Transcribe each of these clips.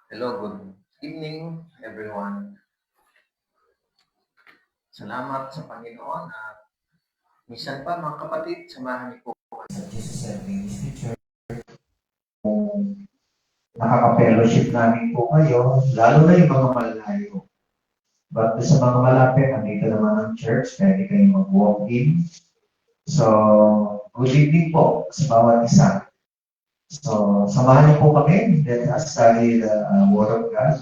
Hello, good evening everyone. Salamat sa Panginoon at minsan pa mga kapatid, samahan niyo po sa Jesus and Ministry Church. Nakaka-fellowship namin po kayo, lalo na yung mga malayo. But sa mga malapit, andito naman ang church, pwede kayong mag-walk in. So, good evening po sa bawat isa. So, samahan niyo po kami. Let us study the Word of God.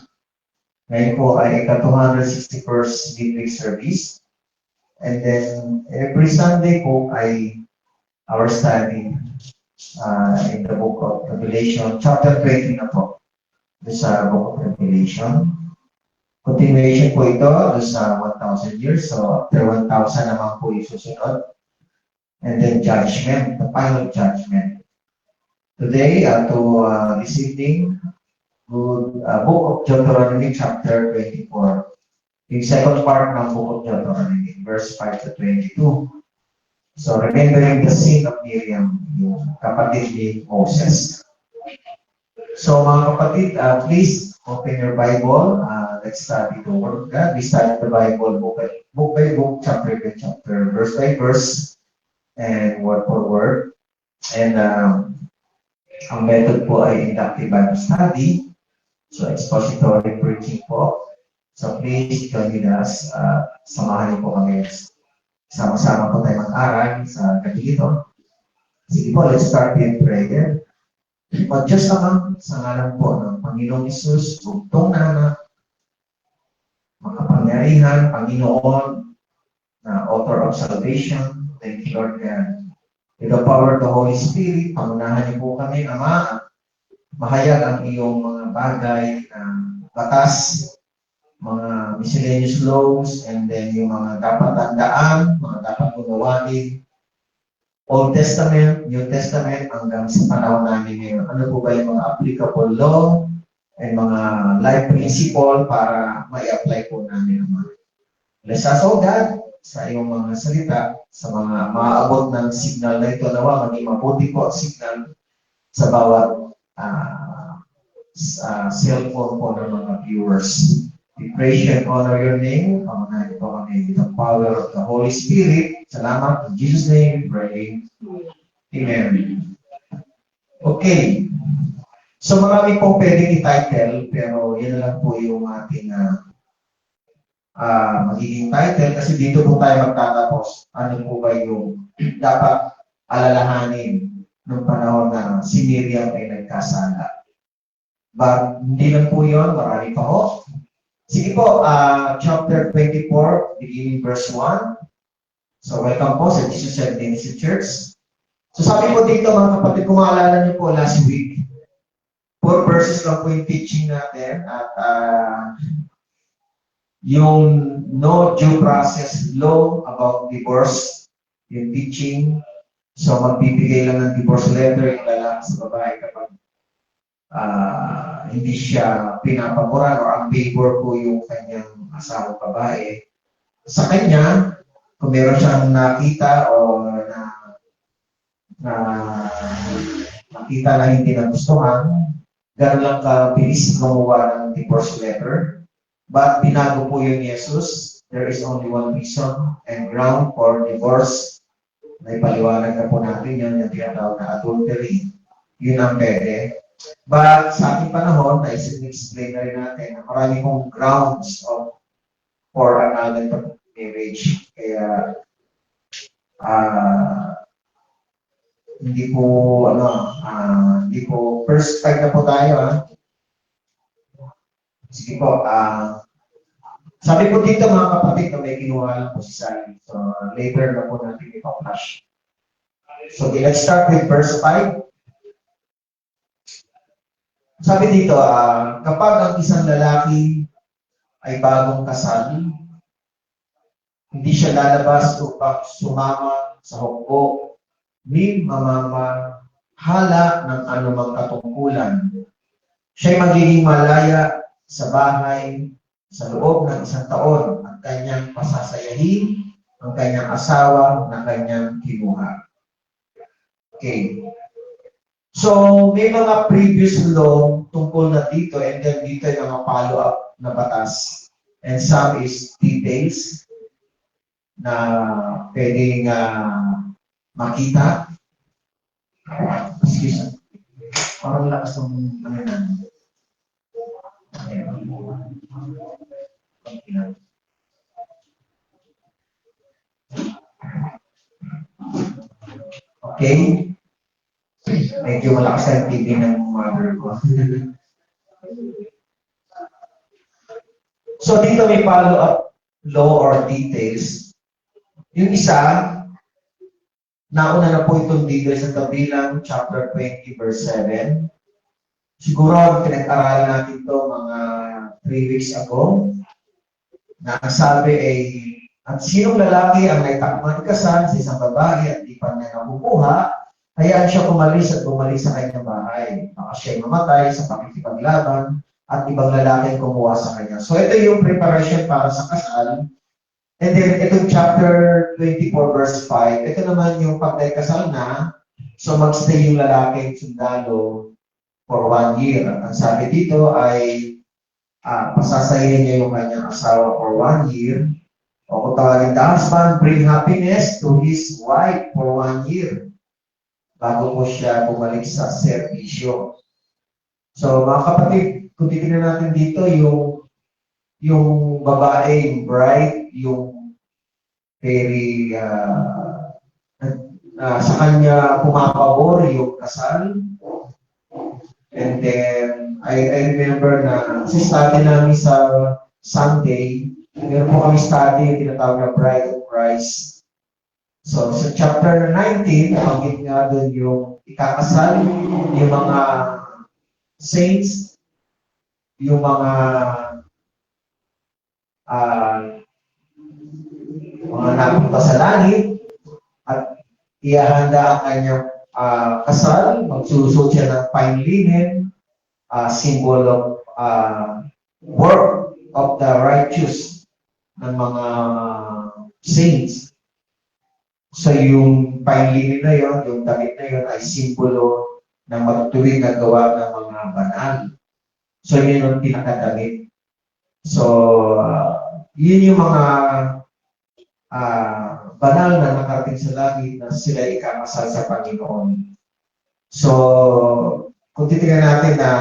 Ngayon po ay ika-261st midweek service. And then, every Sunday po ay our study in the book of Revelation, chapter 20 na po, sa book of Revelation. Continuation po ito sa 1,000 years. So, after 1,000 naman po yung susunod. And then judgment, the final judgment. Today, this evening, book of Deuteronomy, chapter 24. Yung second part ng book of Deuteronomy, verse 5 to 22. So, remembering the sin of Miriam, yung kapatid ni Moses. So, mga kapatid, please open your Bible. Let's study the Word of God. We study the Bible book by book, chapter by chapter, verse by verse, and word for word. And ang method po ay inductive Bible study. So, expository preaching po. So, please join with us. Samahan niyo po kami. Sama-sama po tayo mag-aral sa gabi ito. Sige po, let's start with prayer. O Diyos naman, sa ngalan po ng Panginoong Isus, bugtong na anak, makapangyarihan, Panginoon, na author of salvation. Thank you, Lord God. With the power of the Holy Spirit, pangunahan niyo po kami, Ama, mahayag ang iyong mga bagay ng batas, mga miscellaneous laws, and then yung mga dapat tandaan, mga dapat unawain, Old Testament, New Testament, hanggang sa panahon namin ngayon. Ano po ba yung mga applicable law and mga life principle para ma-apply po namin naman. Bless us, O God, sa iyong mga salita, sa mga maaabot ng signal na ito, nawa, maging mabuti po ang signal sa bawat cellphone po ng mga viewers. We praise and honor your name. Pamahain po kami with the power of the Holy Spirit. Salamat. In Jesus' name we pray. Amen. Okay. So marami pong pwedeng i-title, pero yan lang po yung ating magiging title kasi dito po tayo magtatapos. Ano po ba yung dapat alalahanin nung panahon na si Miriam ay nagkasala. But hindi lang po yun, marami pa ho. Sige po, chapter 24, beginning verse 1. So, welcome po sa Jesus and Ministry Church. So, sabi po dito, mga kapatid, kung maalala niyo po last week, 4 verses lang po yung teaching natin at yung no due process law about divorce, yung teaching. So, magbibigay lang ng divorce letter yung lalaki sa babae kapag hindi siya pinapaboran or ang favor ko yung kanyang asawang babae. Sa kanya, kung meron siyang nakita o nakita na hindi nagustuhan, gano'n lang kabilis gumawa ng divorce letter. But binago po yun ni Jesus. There is only one reason and ground for divorce. May paliwanag na po natin yun, yung tinatawag na adultery. Yun ang pwede. But sa ating panahon, na-explain na rin natin na marami pong grounds for another marriage. Kaya hindi po first time na po tayo. Sige po, sabi po dito mga kapatid na may kinuha lang po si Sally. So later na po natin ipaplash. So let's start with verse 5. Sabi dito, kapag ang isang lalaki ay bagong kasal, hindi siya lalabas upang sumama sa hukbo ni mamamahala ng anumang katungkulan. Siya'y magiging malaya sa bahay sa loob ng 1 taon at kanyang pasasayahin ang kanyang asawa na kanyang kinuha. Okay. So, may mga previous law tungkol na dito, and then dito yung mga follow-up na batas. And some is details na pwedeng makita. Excuse me. Parang lakas ng ano na. Okay? Medyo malakas ang TV ng mother ko. So dito may follow-up law or details. Yung isa, nauna na po itong dito sa Kabilang chapter 20 verse 7. Siguro pinag-aralan natin ito mga 3 weeks ago. Na ang sabi ay, at sinong lalaki ang naitakmang ikasal sa isang babae at di pa niya nakukuha, hayaan siya umalis at bumalik sa kanyang bahay. Baka siya'y mamatay sa pakikipaglaban at ibang lalaki ang kumuha sa kanya. So ito yung preparation para sa kasal. And then itong chapter 24 verse 5, ito naman yung pag kasal na, so magstay yung lalaki at sundalo for 1 year. At ang sabi dito ay pasasayin niya yung kanyang asawa for 1 year. O kung tawagin, the husband bring happiness to his wife for 1 year bago po siya bumalik sa serbisyo. So mga kapatid, kung titignan natin dito yung babae, yung bride, yung very sa kanya pumapabor yung kasal. And then, I remember na sa study namin sa Sunday, meron po kami study yung tinatawag na Bride of Christ. So, sa chapter 19, pagkit nga doon yung ikakasal, yung mga saints, yung mga napunta sa langit, at ihahanda ang kanyang kasal, magsusuot siya ng fine linen, symbol of work of the righteous ng mga saints. So yung fine linen na yun, yung damit na yun ay simbolo ng matutuwid na gawa ng mga banal. So yun yung pinakadamit. So yun yung mga banal na nakarating sa langit na sila ikakasal sa Panginoon. So, kung titignan natin na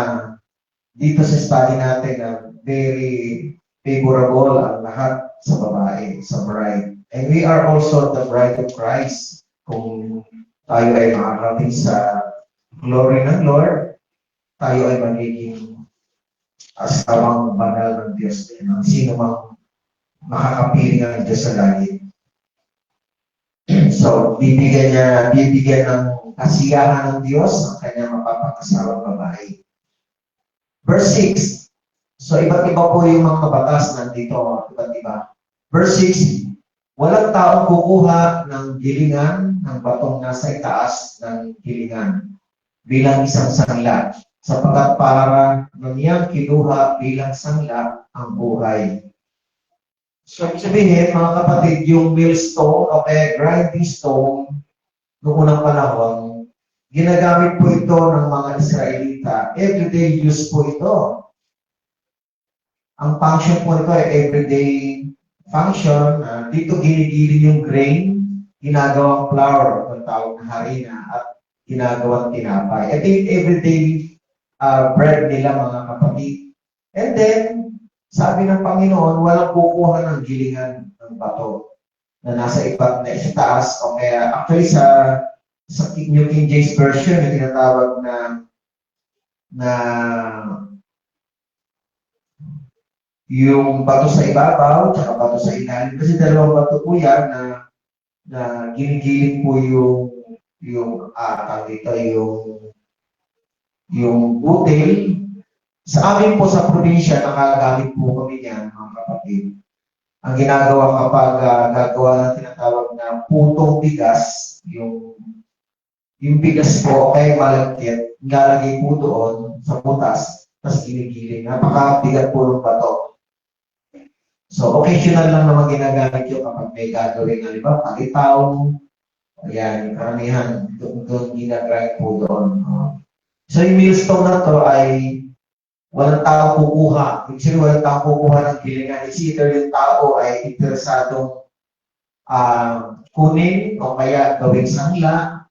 dito sa study natin na very favorable ang lahat sa babae, sa bride. And we are also the bride of Christ. Kung tayo ay makakarating sa glory ng Lord, tayo ay magiging asawang banal ng Diyos. Sino mang makakapiling ng Diyos sa langit. So, bibigyan ng kasiyahan ng Diyos ang kanyang mapapakasawang babae. Verse 6. So, iba't iba po yung mga batas nandito. Iba't iba. Verse 6. Walang taong kukuha ng gilingan ng batong nasa itaas ng gilingan bilang isang sangla, sapagkat para niyang kinuha bilang sangla ang buhay. So, ibig sabihin, mga kapatid, yung millstone o grinding stone noong unang panahon, ginagamit po ito ng mga Israelita. Everyday use po ito. Ang function po ito ay everyday function. Dito ginigiling yung grain, ginagawang flour, ang tawag na harina, at ginagawang tinapay. Ito yung everyday bread nila, mga kapatid. And then, sabi ng Panginoon, walang kukuha ng gilingan ng bato na nasa iba't na sa taas. O kaya, actually sa New King James Version, yung tinatawag na yung bato sa ibabaw, tsaka bato sa ilalim. Kasi dalawang bato po yan na ginigiling po yung butil. Sa amin po sa probinsya, nakagamit po kami niyan, mga kapatid. Ang ginagawa kapag gagawa ng tinatawag na putong bigas, yung bigas po, kaya malagkit, nilalagay po doon sa butas, tapos ginigiling. Napakabigat po ng bato. So, occasional lang naman ginagamit yun kapag may gagawin na, di ba? Palitaw, ayan, karamihan, doon ginagrind po doon. So yung millstone na to ay walang tao kukuha. Ibig sabihin, walang tao kukuha ng gilingan. It's either yung tao ay interesadong kunin o kaya gawing sangla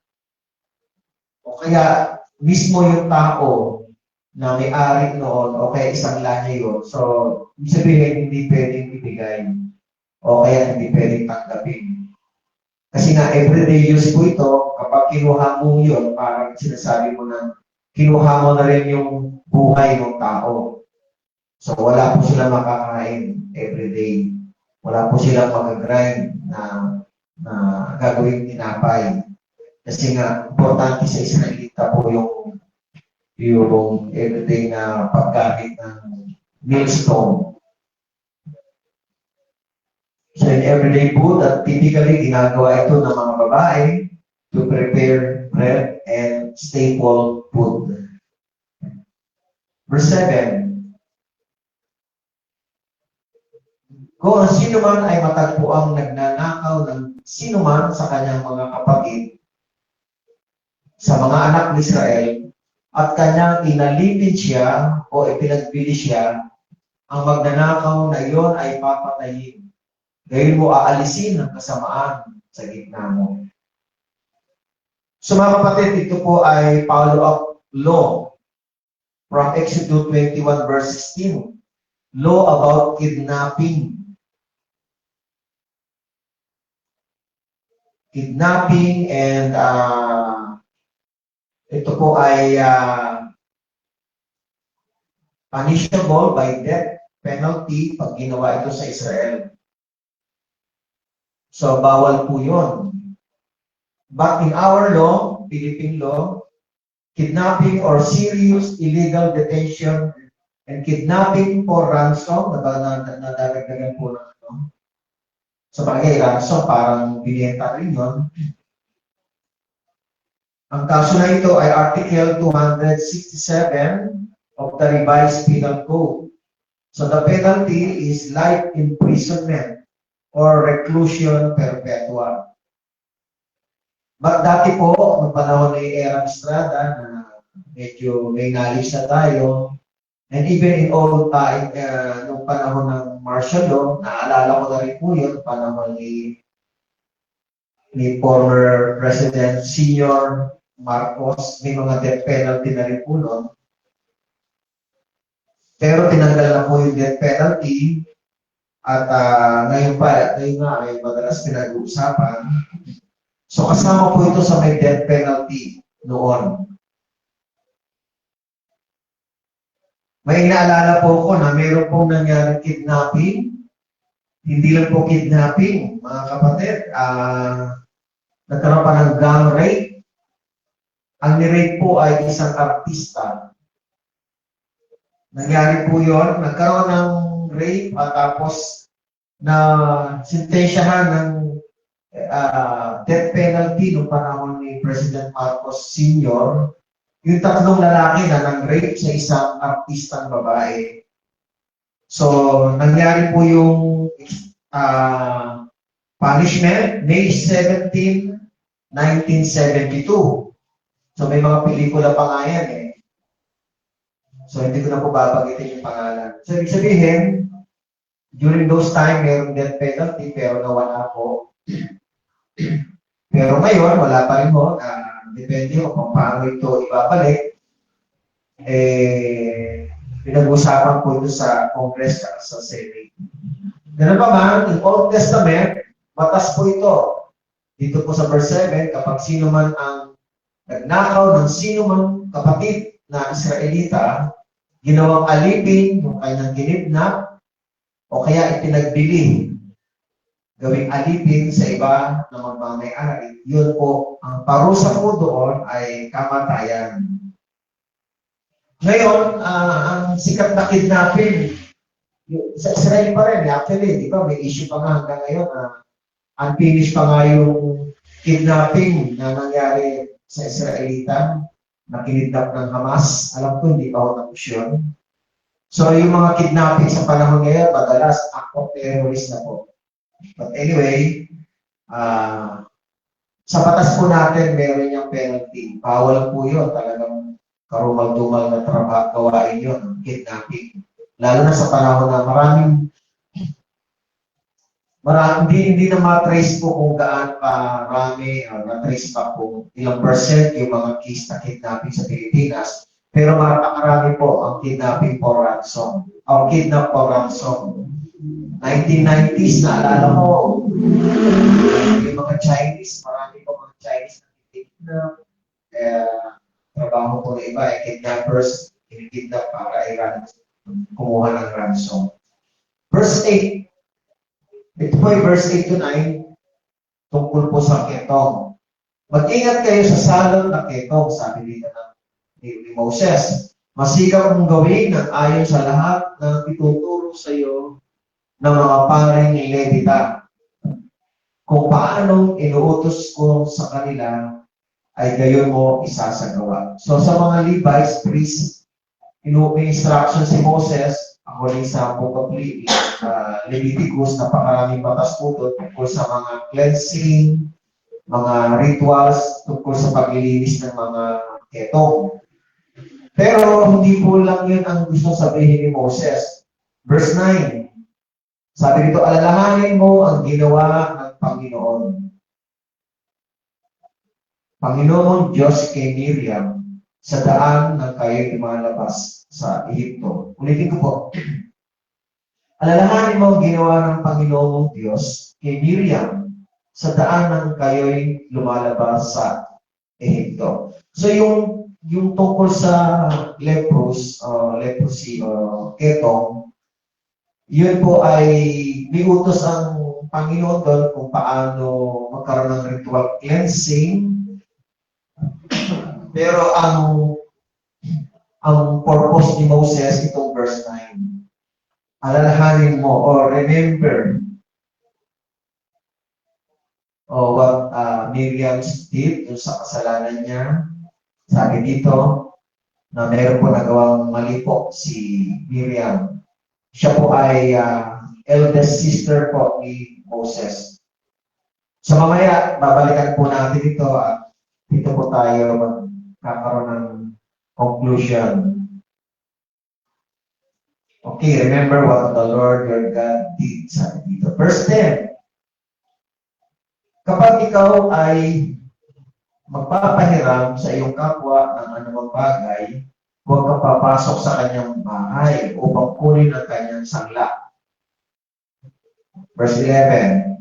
o kaya mismo yung tao na may-ari noon o kaya isang lahi yun. So, ibig sabihin, hindi pwedeng ibigay o kaya hindi pwedeng tanggapin. Kasi nga, everyday use po ito, kapag kinuha mo yun, parang sinasabi mo na kinuha mo na rin yung buhay ng tao. So, wala po silang makakain everyday. Wala po silang mag-grind na gagawing tinapay. Kasi nga, importante sa Israelita po yung everyday na paggamit ng millstone. So, in everyday food, at typically ginagawa ito ng mga babae to prepare bread and staple food. Verse 7. Kung ang sino man ay matagpuang nagnanakaw ng sino man sa kanyang mga kapatid, sa mga anak ni Israel, at kanyang inalipin siya o ipinagbili siya, ang magnanakaw na iyon ay papatayin. Gayon mo aalisin ang kasamaan sa gitna mo. So mga kapatid, ito po ay follow-up law from Exodus 21 verse 16. Law about kidnapping. Kidnapping and ito po ay punishable by death penalty pag ginawa ito sa Israel. So, bawal po yun. But in our law, Philippine law, kidnapping or serious illegal detention and kidnapping for ransom, nadadagdagan po ng ano. Sa bagay, ransom, parang binenta rin yun. Ang kaso na ito ay Article 267 of the Revised Penal Code. So the penalty is life imprisonment or reclusion perpetua. But dati po, noong panahon ni Era Estrada, na medyo may knowledge na tayo, and even in old time, noong panahon ng martial law, naalala ko na rin po yun, panahon ni former President Senior Marcos, may mga death penalty na rin po noon. Pero tinanggal na po yung death penalty at ngayon nga ay madalas pinag-uusapan. So kasama po ito sa may death penalty noon. May naalala po ko na mayroon pong nangyari kidnapping. Hindi lang po kidnapping, mga kapatid. Nagkaroon pa ng gang rape. Ang ni-rape po ay isang artista. Nangyari po yun. Nagkaroon ng rape at tapos na sintensyahan ng death penalty noong panahon ni President Marcos Sr. Yung tatlong lalaki na nang-rape sa isang artistang babae. So, nangyari po yung punishment, May 17, 1972. So, may mga pelikula pa nga yan eh. So, hindi ko na po babagitin yung pangalan. So, ibig sabihin, during those time, mayroong death penalty, pero nawala po. Pero ngayon, wala pa rin mo. Depende kung paano ito ibabalik. Pinag-usapan po ito sa Congress at sa Senate. Ganun pa man, in Old Testament, batas po ito. Dito po sa verse 7, kapag sino man ang nagnakaw ng sino man kapatid na Israelita, ginawang alipin yung kanyang kinidnap o kaya ipinagbili gawing alipin sa iba na magmamay-ari, yun po, ang parusa po doon ay kamatayan. Ngayon, ang sikat na kidnapping, sa Israel pa rin, actually, di ba, may issue pa nga hanggang ngayon na unfinished pa nga yung kidnapping na nangyari sa Israelita, na kinidnap ng Hamas. Alam ko, hindi pa ako tapos yun. So, yung mga kidnapping sa panahon ngayon, madalas, act of terrorist na po. But anyway, sa batas po natin, meron yung penalty. Bawal po yun. Talagang karumal-dumal na trabaho, gawain yun, ang kidnapping. Lalo na sa panahon na hindi na ma-trace po kung gaano karami, na-trace pa kung ilang percent yung mga case na kidnapping sa Pilipinas. Pero marami po ang kidnapping for ransom. Ang kidnap for ransom. 1990s, naalala ko, yung mga Chinese, marami po mga Chinese na kidnap. Kaya, trabaho po na iba, kidnappers, kinikidnap para kumuha ng ransom. Verse 8. Ito po ay verse 8 to 9, tungkol po sa ketong. Mag-ingat kayo sa salot ng ketong, sabi dito ni Moses. Masikap mong gawin ng ayon sa lahat ng ituturo sa iyo ng mga paring Levita. Kung paanong inuutos ko sa kanila, ay gayon mo isasagawa. So sa mga Levites, priests, may instruction si Moses, according sa Book of Leviticus, napakaraming batas po doon tungkol sa mga cleansing, mga rituals, tungkol sa paglilinis ng mga ketong. Pero hindi po lang yun ang gusto sabihin ni Moses. Verse 9, sabi dito, alalahanin mo ang ginawa ng Panginoon. Panginoon Diyos kay Miriam sa daan ng kayo'y lumalabas sa Ehipto. Ulitin ko po. Alalahanin mo ang ginawa ng Panginoong Diyos kay Miriam sa daan ng kayo'y lumalabas sa Ehipto. So yung tungkol sa leprosy, ketong, yun po ay may utos ang Panginoon doon kung paano magkaroon ng ritual cleansing. Pero ang purpose ni Moses, itong verse 9, alalahanin mo or remember what Miriam did sa kasalanan niya. Sabi dito na meron po nagawang mali po si Miriam. Siya po ay eldest sister po ni Moses. So mamaya, babalikan po natin ito at dito po tayo magkakaroon ng conclusion. Okay, remember what the Lord your God did. Sabi dito. Verse 10. Kapag ikaw ay magpapahiram sa iyong kapwa ng anumang bagay, huwag kang papasok sa kanyang bahay upang kunin ang kanyang sangla. Verse 11.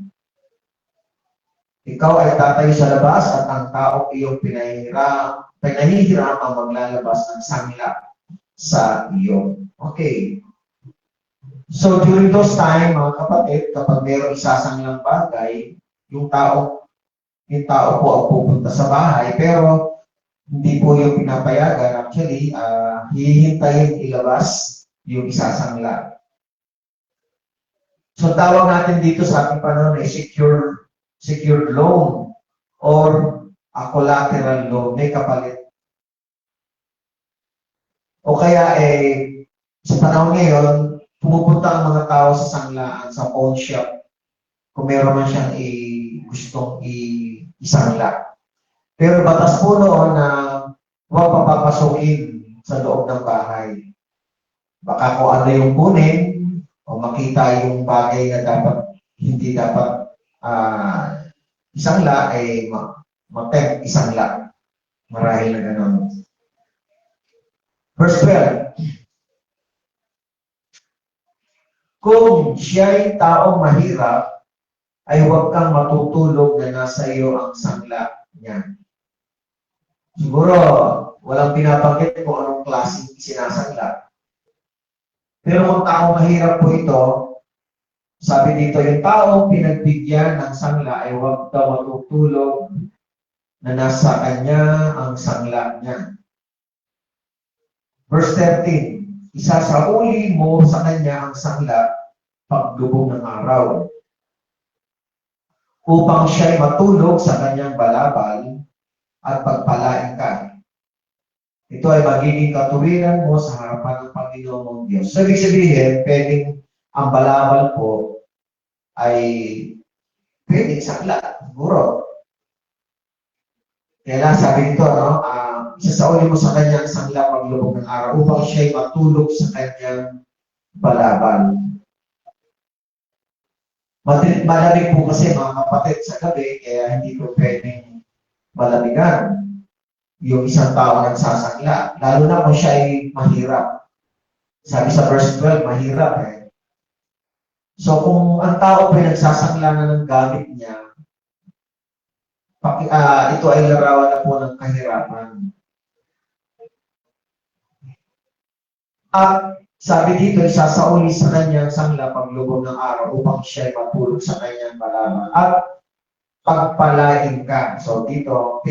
Ikaw ay tatayo sa labas at ang tao iyong pinahihiram ang maglalabas ng sangla sa iyo. Okay. So during those time, mga kapatid, kapag mayroong isasanglang bagay, yung tao po ang pupunta sa bahay, pero hindi po yung pinapayagan. Actually, hihintayin ilabas yung isasangla. So tawag natin dito sa ating panahon ay secured loan or a collateral loan, may kapalit. O kaya sa panahon ngayon, pumupunta ang mga tao sa sanglaan, sa pawn shop, kung meron man siyang gustong isangla. Pero batas po noon na huwag papapasukin sa loob ng bahay. Baka kung ano yung kunin, o makita yung bagay na hindi dapat isangla, matempt isangla. Marahil na gano'n. Verse 12. Kung siya'y taong mahirap, ay huwag kang matutulog na nasa iyo ang sangla niya. Siguro, walang pinabanggit kung anong klaseng sinasangla. Pero kung taong mahirap po ito, sabi dito, yung taong pinagbigyan ng sangla ay huwag daw matutulog na nasa kanya ang sangla niya. Verse 13, isasahuli mo sa kanya ang sangla paglubog ng araw upang siya'y matulog sa kanyang balabal at pagpalain ka. Ito ay magiging katuwiran mo sa harapan ng Panginoon mong Diyos. So, ibig sabihin, pwedeng ang balabal po ay pwedeng sangla, siguro. Kaya lang sabi nito, isasauli mo sa kanya ang sangla paglubog ng araw upang siya'y matulog sa kanyang balaban. Malamig po kasi mga kapatid sa gabi, kaya hindi po pwedeng malamigan yung isang tao nagsasangla. Lalo na kung siya ay mahirap. Sabi sa verse 12, mahirap eh. So kung ang tao po ay nagsasangla na ng gamit niya, ito ay larawan na po ng kahirapan. At sabi dito, isasauli sa kanyang sangla paglubog ng araw upang siya ay matulog sa kanyang balaban. At pagpalain ka. So dito,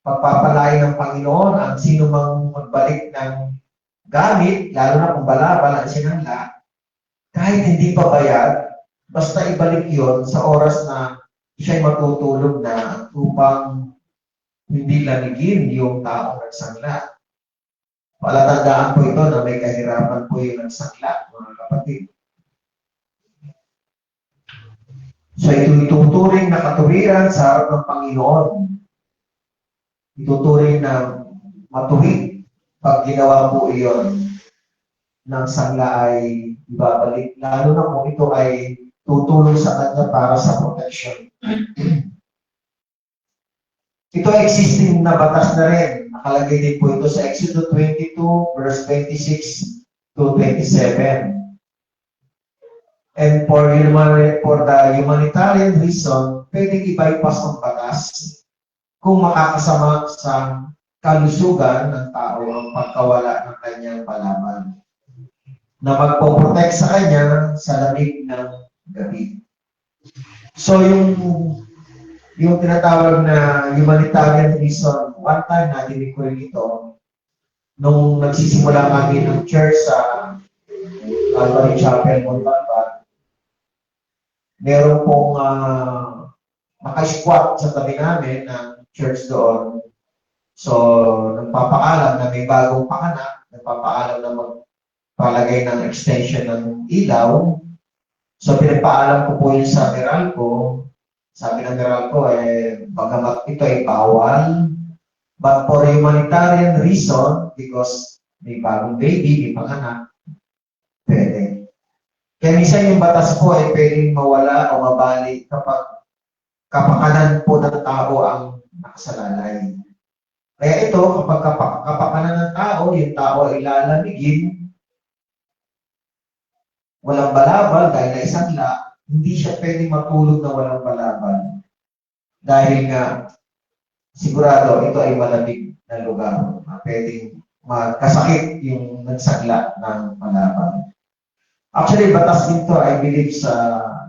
pagpapalain ng Panginoon ang sino mang magbalik ng gamit, lalo na kung balabal ang sinangla, kahit hindi pa bayad, basta ibalik yon sa oras na siya'y matutulog na upang hindi lamigin yung taong nagsangla. Palatandaan po ito na may kahirapan po yung nagsangla, mga kapatid. So ito ituturing na katuwiran sa harap ng Panginoon. Ituturing na matuwid pag ginawa po iyon ng sangla ay ibabalik. Lalo na kung ito ay tutulong sa kanya para sa protection. Ito ay existing na batas na rin. Nakalagay din po ito sa Exodus 22, verse 26 to 27. And for the humanitarian reason, pwedeng i-bypass ang batas kung makakasama sa kalusugan ng tao ang pagkawala ng kanyang balaban na magpoprotect sa kanya sa lamig ng gabi. So yung tinatawag na humanitarian reason, one time narinig ko rin ito nung nagsisimula kami ng church sa Calvary Chapel, Montalban. Meron pong naka-squat sa tabi namin ng church doon. So, nagpapaalam na may bagong pakanak, nagpapaalam na magpalagay ng extension ng ilaw. So, pinagpaalam ko po yun sa Meralco. Sabi ng Meralco, bagamat ito ay bawal, but for humanitarian reason, because may bagong baby, may panganak, pwede. Kaya minsan yung batas po ay pwedeng mawala o mabalik kapag kapakanan po ng tao ang nakasalalay. Kaya ito, kapag kapakanan ng tao, yung tao ay lalamigin, walang balabal dahil na isangla, hindi siya pwedeng matulog na walang balabal. Dahil nga, sigurado, ito ay malamig na lugar. Pwedeng magkasakit yung nagsangla ng balabal. Actually, batas dito, I believe sa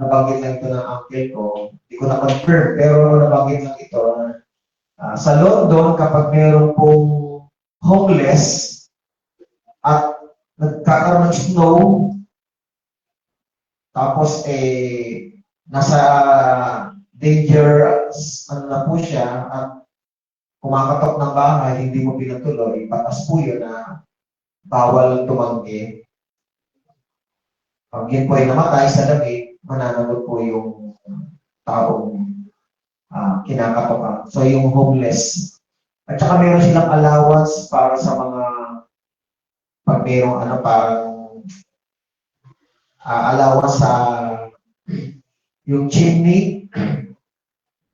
nabanggit lang ito ng uncle ko, hindi ko na-confirm, pero nabanggit lang ito. Sa London, kapag mayroon pong homeless at nagkakaroon ng snow, tapos nasa danger na po siya at kumakatok ng bahay, hindi mo pinatuloy, batas po yun na bawal tumanggi. Pag yun po ay namatay sa lamig, mananagot po yung taong kinakatokan. So yung homeless. At saka meron silang allowance para sa mga pag merong parang allowance sa yung chimney.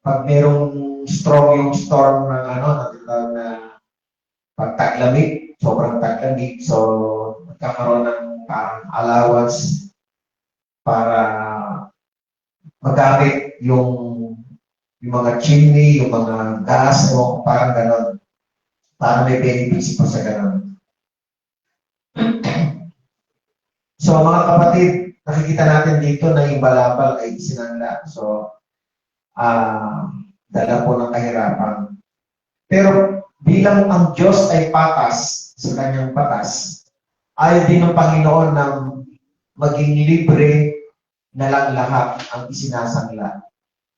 Pag merong strong yung storm ng na pagtaglamig, sobrang taglamig, so magkakaroon ng parang allowance para magamit yung mga chimney, yung mga gas, o parang gano'n. Para may benefits pa sa gano'n. So mga kapatid, nakikita natin dito na yung balabal ay isinangla. So, dala po ng kahirapan. Pero bilang ang Diyos ay patas sa kanyang batas, ayaw din ng Panginoon ng maging libre na lang lahat ang isinasangla.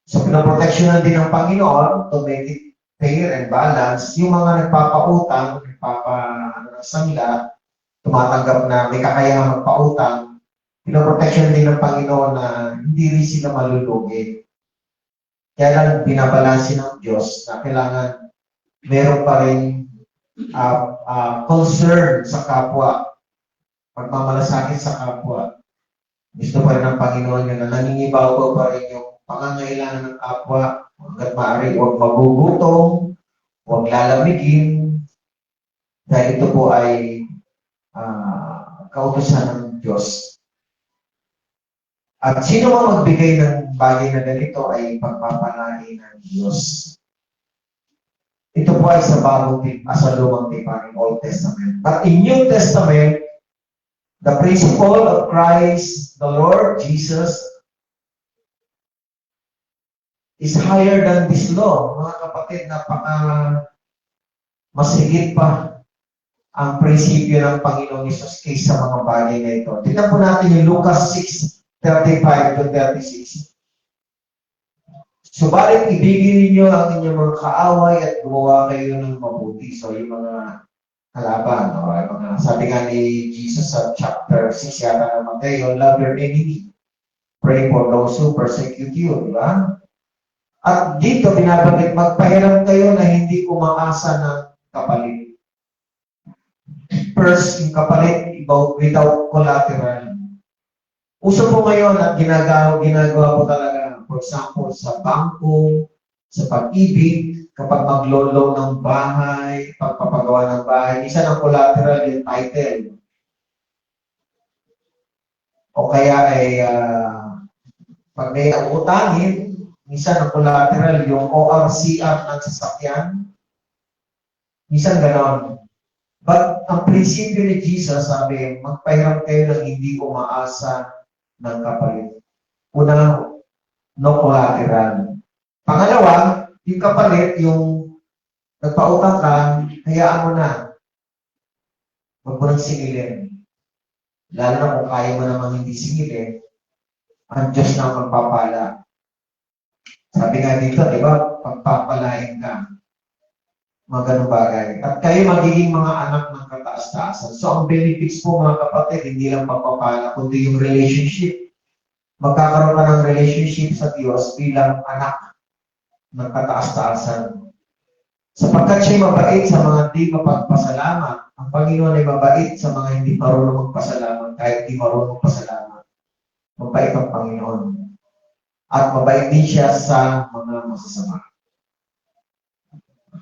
So, pinaproteksyonan din ng Panginoon to make it fair and balance. Yung mga nagpapautang, nagpapasangla, tumatanggap na may kakayahang magpautang, pinaproteksyonan din ng Panginoon na hindi rin sila malulugi. Kaya lang binabalansin ng Diyos na kailangan meron pa rin concern sa kapwa, pagmamalasakit sa kapwa. Gusto pa rin ng Panginoon yun na nangingibabaw pa rin yung pangangailangan ng kapwa. Hanggat maaari, huwag magugutom, huwag lalamigin, dahil ito po ay kautusan ng Diyos. At sino mang magbigay ng bagay na ganito ay pagpapalain ng Diyos. Ito po ay sa sa lumang tipan, Old Testament. But in New Testament, the principle of Christ, the Lord Jesus, is higher than this law. Mga kapatid, masigit pa ang prinsipyo ng Panginoong Hesus kaysa mga bagay na ito. Tignan po natin yung Lucas 6:35 to 36. Subalit ibigin ninyo ang inyong mga kaaway at gumawa kayo ng mabuti. So yung mga kalaban, o mga, sabi nga ni Jesus sa chapter 6 yata ng Mateo, love your enemy. Pray for those who persecute you, di ba? At dito binabanggit, magpahiram kayo na hindi umaasa ng kapalit. First, yung kapalit without collateral. Uso po ngayon at ginagawa po talaga. For example, sa bangko, sa pag-ibig, kapag maglolo ng bahay, pagpapagawa ng bahay, isa ng collateral yung title. O kaya ay pag may utangin, isa ng collateral yung ORCR ng sasakyan. Minsan ganon. But ang prinsipyo ni Jesus, sabi, magpahiram kayo ng hindi umaasa ng kapalit. Una, no collateral. Pangalawa, yung kapalit, yung nagpautang ka, hayaan mo na. Huwag mo nang singilin. Lalo na kung kaya mo namang hindi singilin, ang Diyos na ang magpapala. Sabi nga dito, di ba, pagpapalain ka. Mga ganung bagay. At kayo magiging mga anak ng kataas-taasan. So, ang benefits po mga kapatid, hindi lang pagpapala, kundi yung relationship. Magkakaroon ka ng relationship sa Diyos bilang anak ng kataas-taasan. Sapagkat siya'y mabait sa mga di mapagpasalamat, ang Panginoon ay mabait sa mga hindi marunong magpasalamat, kahit di marunong magpasalamat. Mabait ang Panginoon. At mabait din siya sa mga masasama.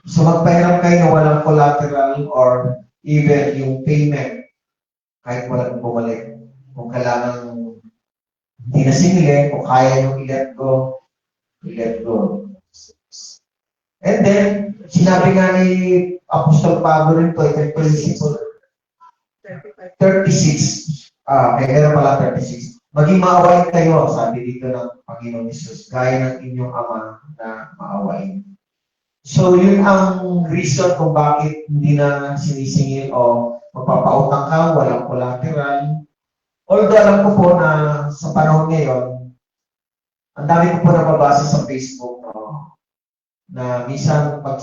So magpahiram kayo na walang collateral or even yung payment, kahit walang bumalik. Kung kailangan hindi na singilin, kung kaya nyo i-let go, i-let go. And then, sinabi nga ni Apostol Pablo rin to, ito yung principle 36. Kaya pala 36. Maging maawain kayo, sabi dito ng Panginoon Jesus, gaya ng inyong Ama na maawain. So, yun ang reason kung bakit hindi na sinisingil o magpapautang ka, walang collateral. Although alam ko po na sa panahon ngayon, ang dami ko po nababasa sa Facebook, no, na minsan pag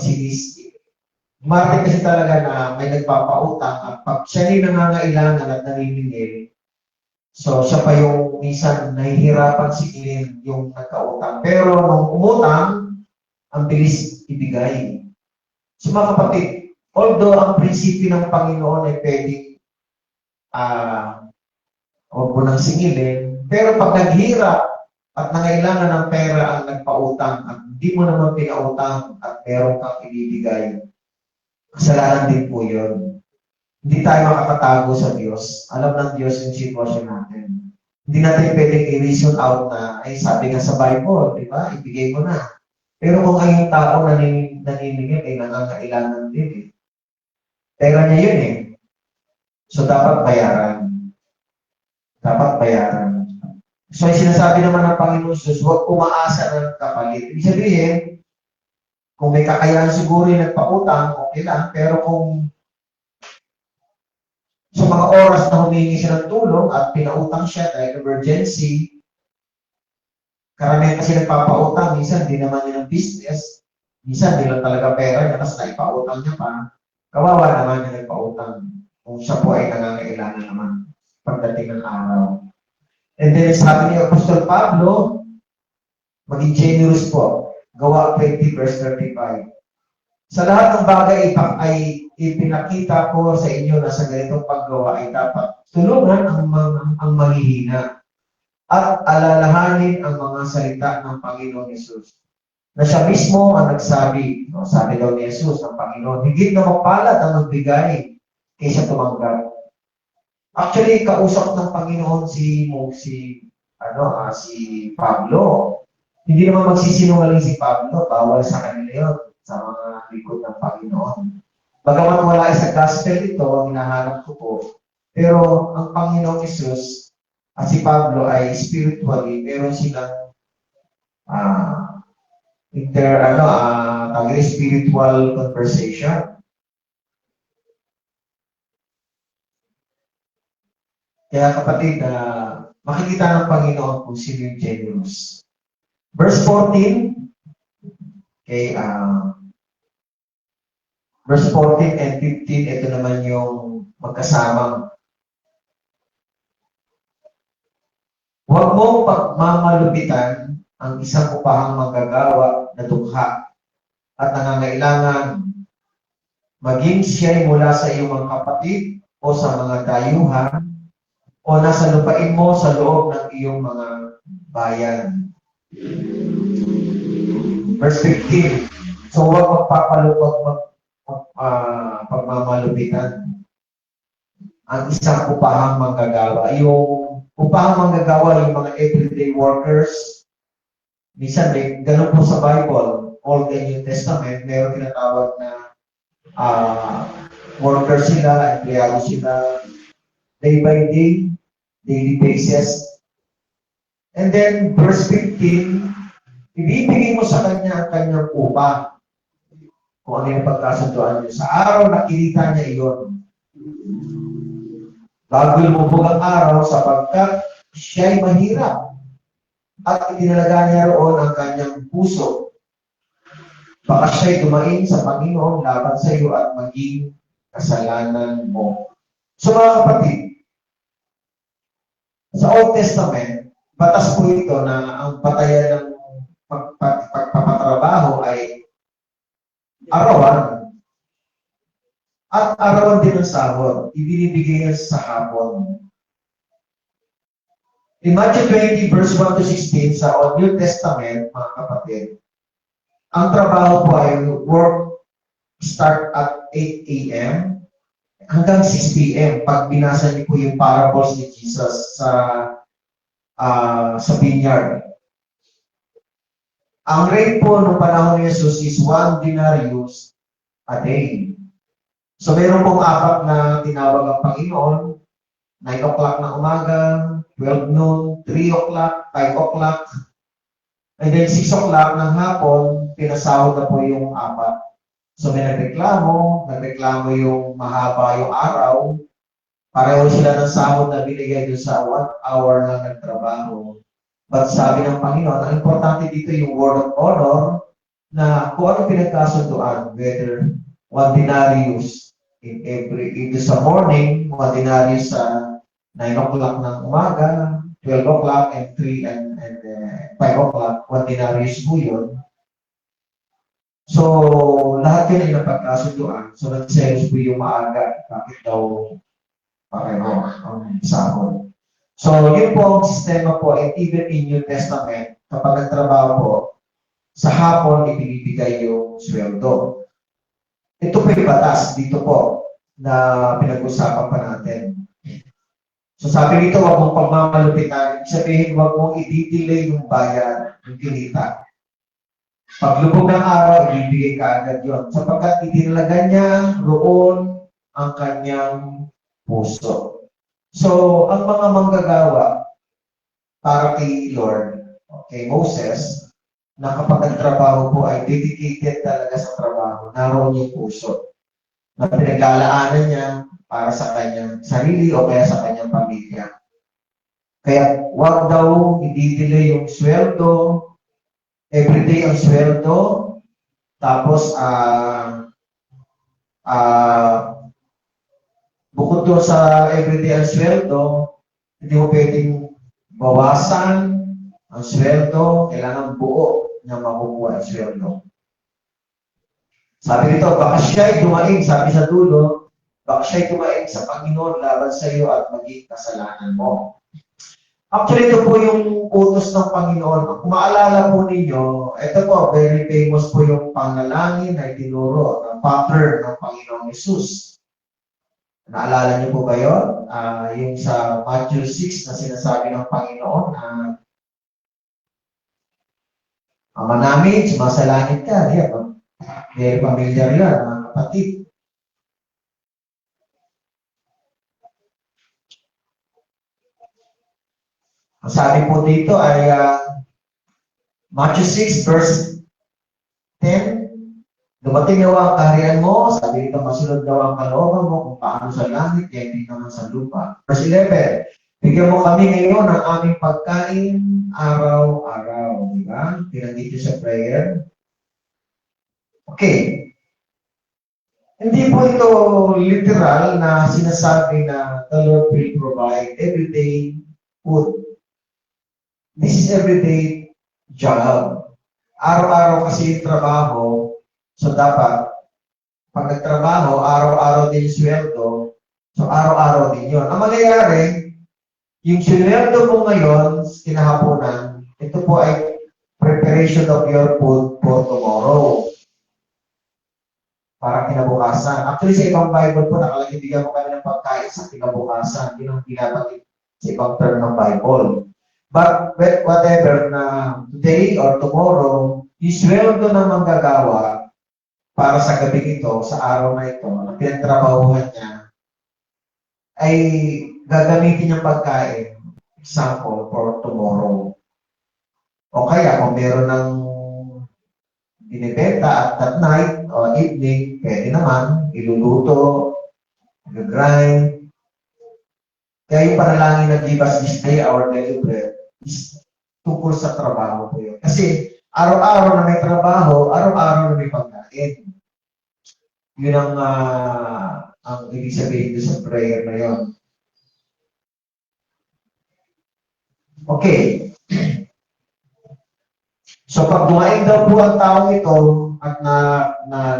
Marte kasi talaga na may nagpapautang at pag siya rin nangangailangan at naniningil, so siya pa yung minsan nahihirapan singilin yung nagkautang. Pero nung umutang, ang bilis ibigay. So mga kapatid, although ang prinsipyo ng Panginoon ay pwedeng huwag mo nang singilin, pero pag naghirap at nangailangan ng pera ang nagpautang at hindi mo naman pinautang at meron kang ibibigay, kasalanan din po yun. Hindi tayo makakatago sa Diyos. Alam ng Diyos yung sitwasyon natin. Hindi natin pwedeng i-reason out na, ay sabi nga sa Bible, di ba? Ibigay mo na. Pero kung ang yung tao naniningil, ay nangangailangan din eh. Pera niya yun eh. So dapat bayaran. Dapat bayaran. So ay sinasabi naman ng Panginoon Jesus, huwag umaasa ng kapalit. Ibig sabihin, kung may kakayahan siguro yung nagpautang, okay lang. Pero kung sa mga oras na humingi siya ng tulong at pinautang siya dahil emergency, karamihan kasi nagpapautang, minsan hindi naman yun ang business, minsan hindi lang talaga pera niya, tapos naipautang niya pa, kawawa naman yung nagpautang kung siya po ay nangangailangan naman pagdating ng araw. And then sabi ni Apostol Pablo, maging generous po. Gawa 20 verse 35. Sa lahat ng bagay ay ipinakita ko sa inyo na sa ganitong paggawa ay dapat tulungan ang mahihina at alalahanin ang mga salita ng Panginoon Yesus. Na siya mismo ang nagsabi, no? Sabi daw ni Jesus ng Panginoon, higit na mapalad ang magbigay kaysa tumanggap. Actually, kausap ng Panginoon si Pablo. Hindi naman magsisinungaling si Pablo, bawal sa kanila yun, sa mga likod ng Panginoon. Bagamat wala sa gospel ito, ang hinahanap ko po, pero ang Panginoong Jesus at si Pablo ay spiritually, meron silang spiritual conversation. Kaya kapatid, makikita ng Panginoon kung sino yung generous. Verse 14, okay, verse 14 and 15, ito naman yung magkasamang. Huwag mong pagmamalupitan ang isang upahang manggagawa na dukha at nangangailangan maging siya'y mula sa iyong mga kapatid o sa mga dayuhan o nasa lupain mo sa loob ng iyong mga bayan. Verse 15. So, huwag pagmamalupitan ang isang upahang manggagawa. Yung upahang manggagawa, yung mga everyday workers, minsan may ganun po sa Bible, Old and New Testament, mayroon tinatawag na workers sila, empleyado sila, day by day, daily basis. And then, verse 15, ibibigay mo sa kanya ang kanyang upa. Kung ano yung pagkasunduan niyo. Sa araw na kinita niya iyon. Bago lumubog ang araw sapagkat siya'y mahirap at itinalaga niya roon ang kanyang puso. Baka siya'y dumain sa Panginoon laban sa iyo at maging kasalanan mo. So mga kapatid, sa Old Testament, batas po ito na ang batayan ng pagpapatrabaho ay arawan. At arawan din ang sahod. Ibinibigay yan sa hapon. In Matthew 20, verse 1 to 16, sa New Testament, mga kapatid, ang trabaho po ay work start at 8 a.m. hanggang 6 p.m. Pag binasa niyo po yung parables ni Jesus sa vineyard. Ang rate po noong panahon ni Jesus is 1 denarius a day. So meron pong apat na tinawag ang Panginoon, 9 o'clock na umaga, 12 noon, 3 o'clock, 5 o'clock, and then 6 o'clock ng hapon, pinasahod na po yung apat. So may nagreklamo yung mahaba yung araw, pareho sila ng sahod na binigay doon sa 1 hour lang ng trabaho. But sabi ng Panginoon, ang importante dito yung word of honor na kung ano pinagkasunduan, whether 1 denarius in sa morning, 1 denarius sa 9 o'clock ng umaga, 12 o'clock, and 3 and 5 o'clock, 1 denarius po yun. So, lahat yun ay napagkasunduan. So, nag-sales po yung maaga. Bakit daw pareho ang sahod? So, yun po ang sistema po, and even in New Testament, kapag nagtrabaho po, sa hapon, ibinibigay yung sweldo. Ito po yung batas dito po na pinag-usapan pa natin. So, sabi dito, huwag mong pagmamalupitan. Ibig sabihin, huwag mong i-delay yung bayan, yung kinita. Pag lubog ng araw, ibibigay ka agad yun. Sapagkat itinalaga niya roon ang kanyang puso. So, ang mga manggagawa para kay Lord, kay Moses, na kapag nagtrabaho po ay dedicated talaga sa trabaho, naroon yung puso. Na pinaglalaanan niya para sa kanyang sarili o kaya sa kanyang pamilya. Kaya wag daw i-delay yung sweldo, everyday ang sweldo, tapos bukod doon sa everyday ang sweldo, hindi mo pwedeng bawasan ang sweldo, kailangan buo na makukuha ang sweldo. Sabi dito, baka siya'y dumaing, sabi sa dulo, baka siya'y dumaing sa Panginoon laban sa iyo at maging kasalanan mo. Actually, ito po yung utos ng Panginoon. Kung maalala po ninyo, ito po, very famous po yung panalangin na itinuro ng Father ng Panginoong Yesus. Naalala niyo po ba yun? Yung sa Matthew 6 na sinasabi ng Panginoon na Ama namin, sumasalangit ka. Yan, very familiar yan, mga kapatid. Ang sabi po dito ay Matthew 6 verse 10, dumating nawa ang kaharian mo, sabi dito, masunod daw ang kalooban mo kung paano sa langit, kaya hindi naman sa lupa. Verse 11, bigyan mo kami ngayon ng aming pagkain araw-araw. Diba? Pinandito sa prayer. Okay. Hindi po ito literal na sinasabi na the Lord will provide everyday food. This is everyday job. Araw-araw kasi yung trabaho, so dapat, pag nagtrabaho, araw-araw din yung sweldo, so araw-araw din yun. Ang mangyayari, yung sweldo mo ngayon, kinahaponan, ito po ay preparation of your food for tomorrow. Para kinabukasan. Actually, sa ibang Bible po, nakalagay, bigyan mo kami ng pagkain sa kinabukasan. Yun ang binabanggit sa ibang term ng Bible. But whatever na today or tomorrow, yung sweldo na manggagawa para sa gabi ito, sa araw na ito, na pinagtrabahuhan niya, ay gagamitin yung pagkain, example, for tomorrow. O kaya, kung meron ng binibenta at night o evening, pwede naman, iluluto, grind. Kaya yung panalangin na give us this day our daily bread is tungkol sa trabaho po yun. Kasi araw-araw na may trabaho, araw-araw na may pagkain. Yun ang ibig sabihin sa prayer na yun. Okay. So pag dumaing daw po ang taong ito at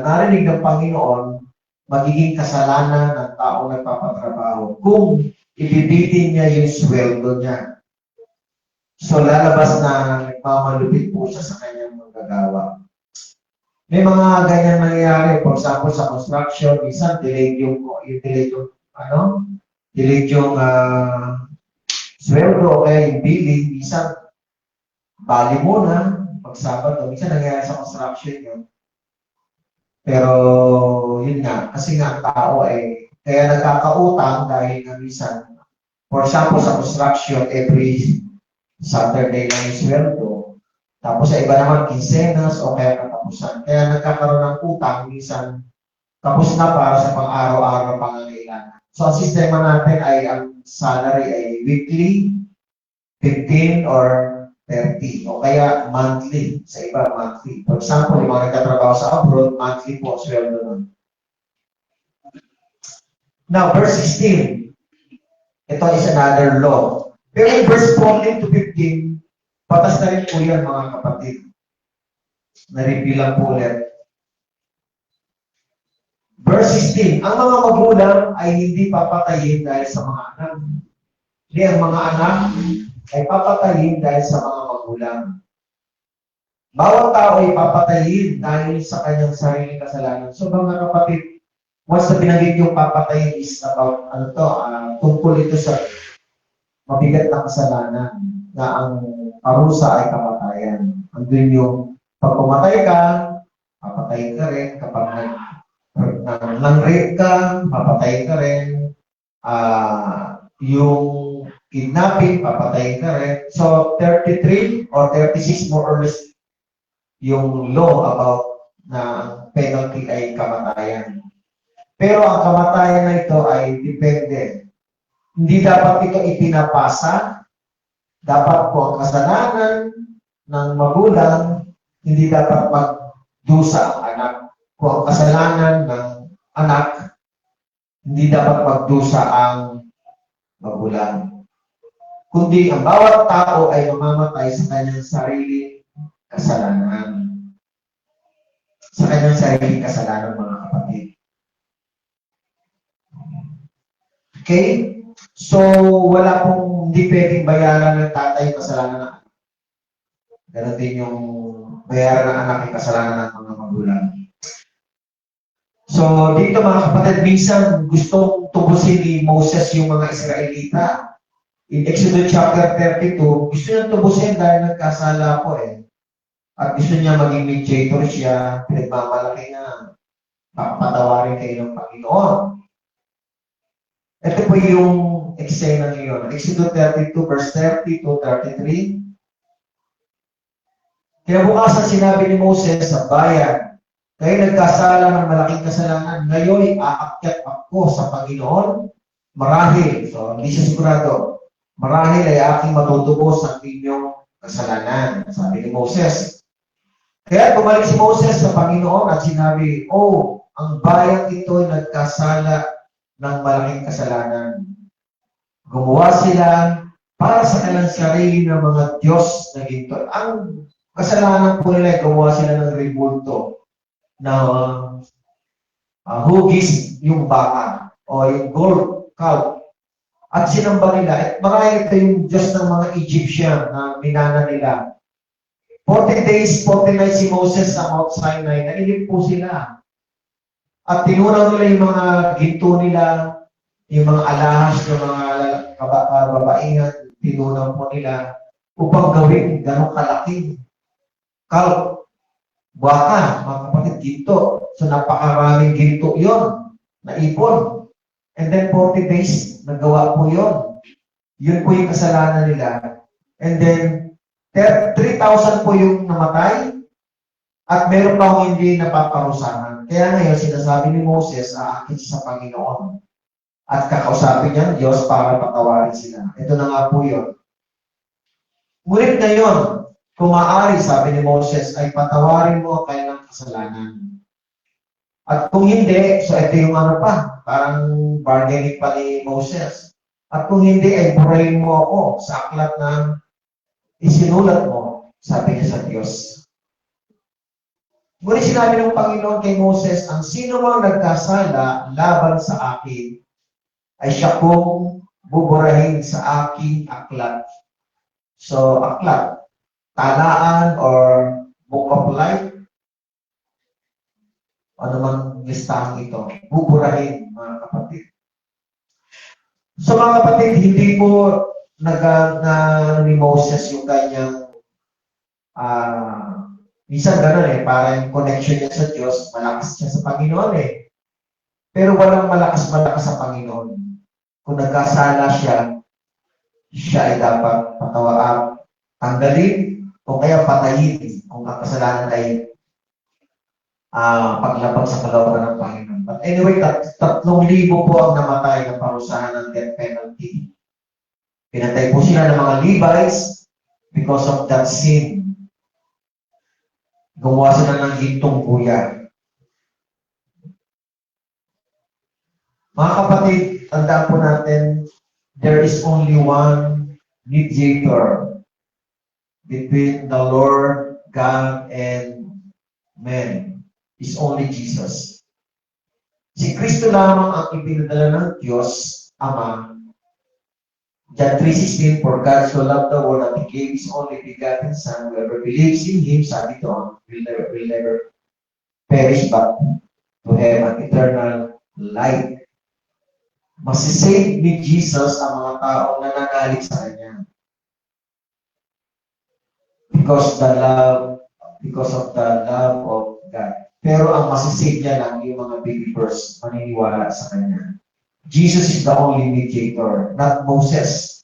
narinig ng Panginoon, magiging kasalanan ng taong nagpapatrabaho kung ibibitin niya yung sweldo niya. So lalabas na nagmamalupit po siya sa kanyang manggagawa. May mga ganyan nangyayari. For example, sa construction, minsan delayed yung sweldo o kaya yung billing, minsan bali muna, pag Sabado, minsan nangyayari sa construction yun. Pero, yun nga, kasi nga ang tao ay, kaya nagkakautang dahil nga minsan, for example, sa construction, every Saturday lang yung sweldo. Tapos sa iba naman, quincenas o kaya katapusan. Kaya nagkakaroon ng utang, minsan, tapos na para sa pang-araw-araw pangangailangan. So, ang sistema natin ay, ang salary ay weekly, 15 or 30 o kaya monthly. Sa iba, monthly. For example, yung mga nagtatrabaho sa abroad, monthly po, sweldo nun. Now, verse 16. Ito is another law. Pero in verse 14 to 15, patas na rin po yan, mga kapatid. Na-reveal lang po ulit. Verse 16. Ang mga magulang ay hindi papatayin dahil sa mga anak. Hindi, ang mga anak ay papatayin dahil sa mga magulang. Bawat tao ay papatayin dahil sa kanyang sariling kasalanan. So mga kapatid, once na binanggit yung papatayin is about, tungkol ito sa mabigat na kasalanan na ang parusa ay kamatayan. Andun yung pag pumatay ka, papatayin ka rin. Kapag nang-rape ka, papatayin ka rin. Yung kidnapping, papatayin ka rin. So, 33 or 36 more or less yung law about na penalty ay kamatayan. Pero ang kamatayan na ito ay depende. Hindi dapat ito ipinapasa. Dapat po ang kasalanan ng magulang, hindi dapat magdusa ang anak. Kung ang kasalanan ng anak, hindi dapat magdusa ang magulang. Kundi ang bawat tao ay mamamatay sa kanyang sariling kasalanan. sa kanyang sariling kasalanan, mga kapatid. Okay? So, wala pong hindi pwedeng bayaran ng tatay yung kasalanan ng anak. Ganon din yung bayaran ng anak yung kasalanan ng mga magulang. So, dito mga kapatid, minsan gustong tubusin ni Moses yung mga Israelita. In Exodus chapter 32, gusto niya tubusin dahil nagkasala po eh. At gusto niya maging mediator siya, pinagmamalaki na patawarin kayo ng Panginoon. Ito po yung eksena ngayon. Exodus 32, verse 30 to 33. Kinabukasan sinabi ni Moses sa bayan, kayo nagkasala ng malaking kasalanan. Ngayon, aakyat ako sa Panginoon. Marahil, so hindi siya sigurado, marahil ay aking matutubos ang inyong kasalanan. Sabi ni Moses. Kaya bumalik si Moses sa Panginoon at sinabi, oh, ang bayan ito ay nagkasala ng malaking kasalanan. Gumawa sila para sa kanilang sarili ng mga Diyos na ginto. Ang kasalanan po nila ay gumawa sila ng rebulto na hugis yung baka o yung gold cow. At sinamba nila, at marahil ito yung Diyos ng mga Egyptian na minana nila. 40 days, 40 nights si Moses sa Mount Sinai, nailip po sila. At tinunaw nila yung mga ginto nila, yung mga alahas ng mga babaingan, tinunaw po nila upang gawin ganong kalaki. Baka, mga kapatid, ginto. So napakaraming ginto yon na ipon. And then 40 days, nagawa po yon. Yun po yung kasalanan nila. And then 3,000 po yung namatay at meron pa akong hindi napaparusahan. Kaya ngayon, sinasabi ni Moses, aakit sa Panginoon at kakausapin niya ng Diyos para patawarin sila. Ito na nga po yun. Ngunit ngayon, kung maaari, sabi ni Moses, ay patawarin mo ang kanilang kasalanan. At kung hindi, so ito yung ano pa, parang bargaining pa ni Moses. At kung hindi, ay burahin mo ako sa aklat na isinulat mo, sabi niya sa Diyos. Ngunit sinabi ng Panginoon kay Moses, ang sino mang nagkasala laban sa akin, ay siya kong buburahin sa aking aklat. So, aklat, talaan or book of life, ano man listahan ito, buburahin, mga kapatid. So, mga kapatid, hindi po ni Moses yung kanyang minsan gano'n eh, parang yung connection niya sa Diyos, malakas siya sa Panginoon eh. Pero walang malakas-malakas sa Panginoon. Kung nagkasala siya, siya ay dapat tanggalin o kaya patayin kung ang kasalanan ay paglabag sa kalooban ng Panginoon. But anyway, 3,000 po ang namatay na parusahan ng death penalty. Pinatay po sila ng mga Levites because of that sin. Gumawa sila ng gintong buya. Mga kapatid, tandaan po natin, there is only one mediator between the Lord, God, and man. Is only Jesus. Si Kristo lamang ang ipinadala ng Diyos, Ama. John 3:16, for God so loved the world that He gave His only begotten Son, whoever believes in Him, sabi doon, will never perish but to have an eternal life. Masisave ni Jesus ang mga taong nananalig sa Kanya. Because of the love of God. Pero ang masisave niya lang yung mga believers maniniwala sa Kanya. Jesus is the only mediator, not Moses.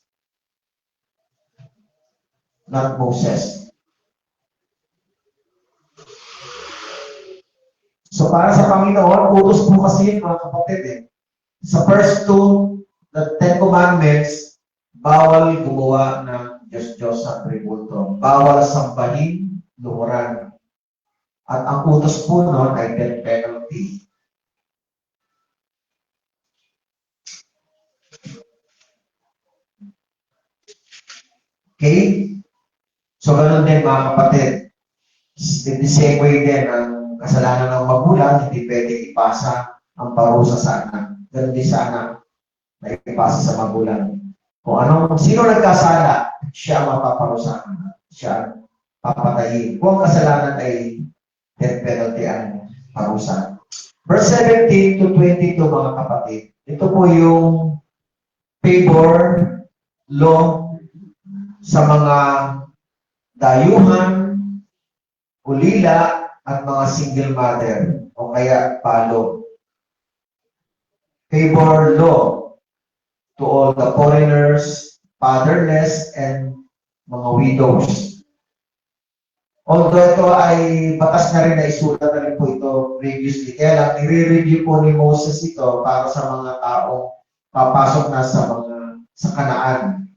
Not Moses. So para sa Panginoon, utos po kasi yun, mga kapatid eh. Sa first two, the 10 Commandments, bawal gumawa ng Diyos-Diyos sa tribulto. Bawal sambahin, lumuran. At ang utos po noon ay death penalty. Okay? So, ganun din mga kapatid. In the same way din, ang kasalanan ng magulang, hindi pwede ipasa ang parusa sa anak. Ganun din sa anak na ipasa sa magulang. Sino nagkasala, siya ang mapaparusahan. Siya ang papatayin. Kung ang kasalanan ay death penalty ang parusa. Verse 17 to 22, mga kapatid. Ito po yung favor law sa mga dayuhan, ulila, at mga single mother o kaya palo. Favor law to all the foreigners, fatherless, and mga widows. Although ito ay batas na rin na isulat na rin po ito previously. Kaya lang, nire-review po ni Moses ito para sa mga taong papasok na sa Kanaan.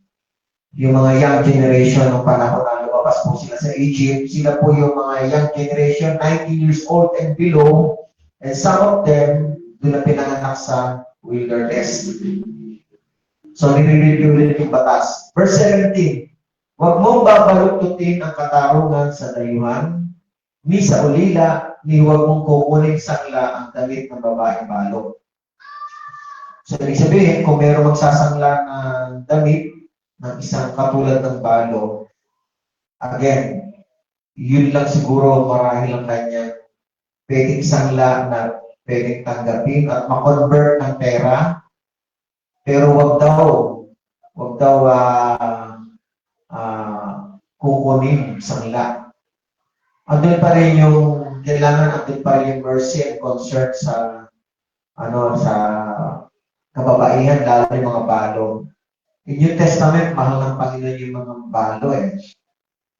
Yung mga young generation ng panahon na lumabas po sila sa Egypt, sila po yung mga young generation, 19 years old and below, and some of them, doon na pinanganak sa wilderness. So, nire-review rin yung batas. Verse 17, huwag mong babaluktutin ang katarungan sa dayuhan, ni sa ulila, ni huwag mong kukunin sangla ang damit ng babaeng balot. So, ibig sabihin, kung mayroong magsasangla ng damit ng isang katulad ng balo, again, yun lang siguro marahil ang kanya pwedeng sangla na pwedeng tanggapin at makonvert ng pera, pero wag daw kukunin sangla. Andun pa rin andun pa rin yung mercy and concern sa kababaihan, lalo yung mga balo. In New Testament, mahal ng Panginoon yung mga balo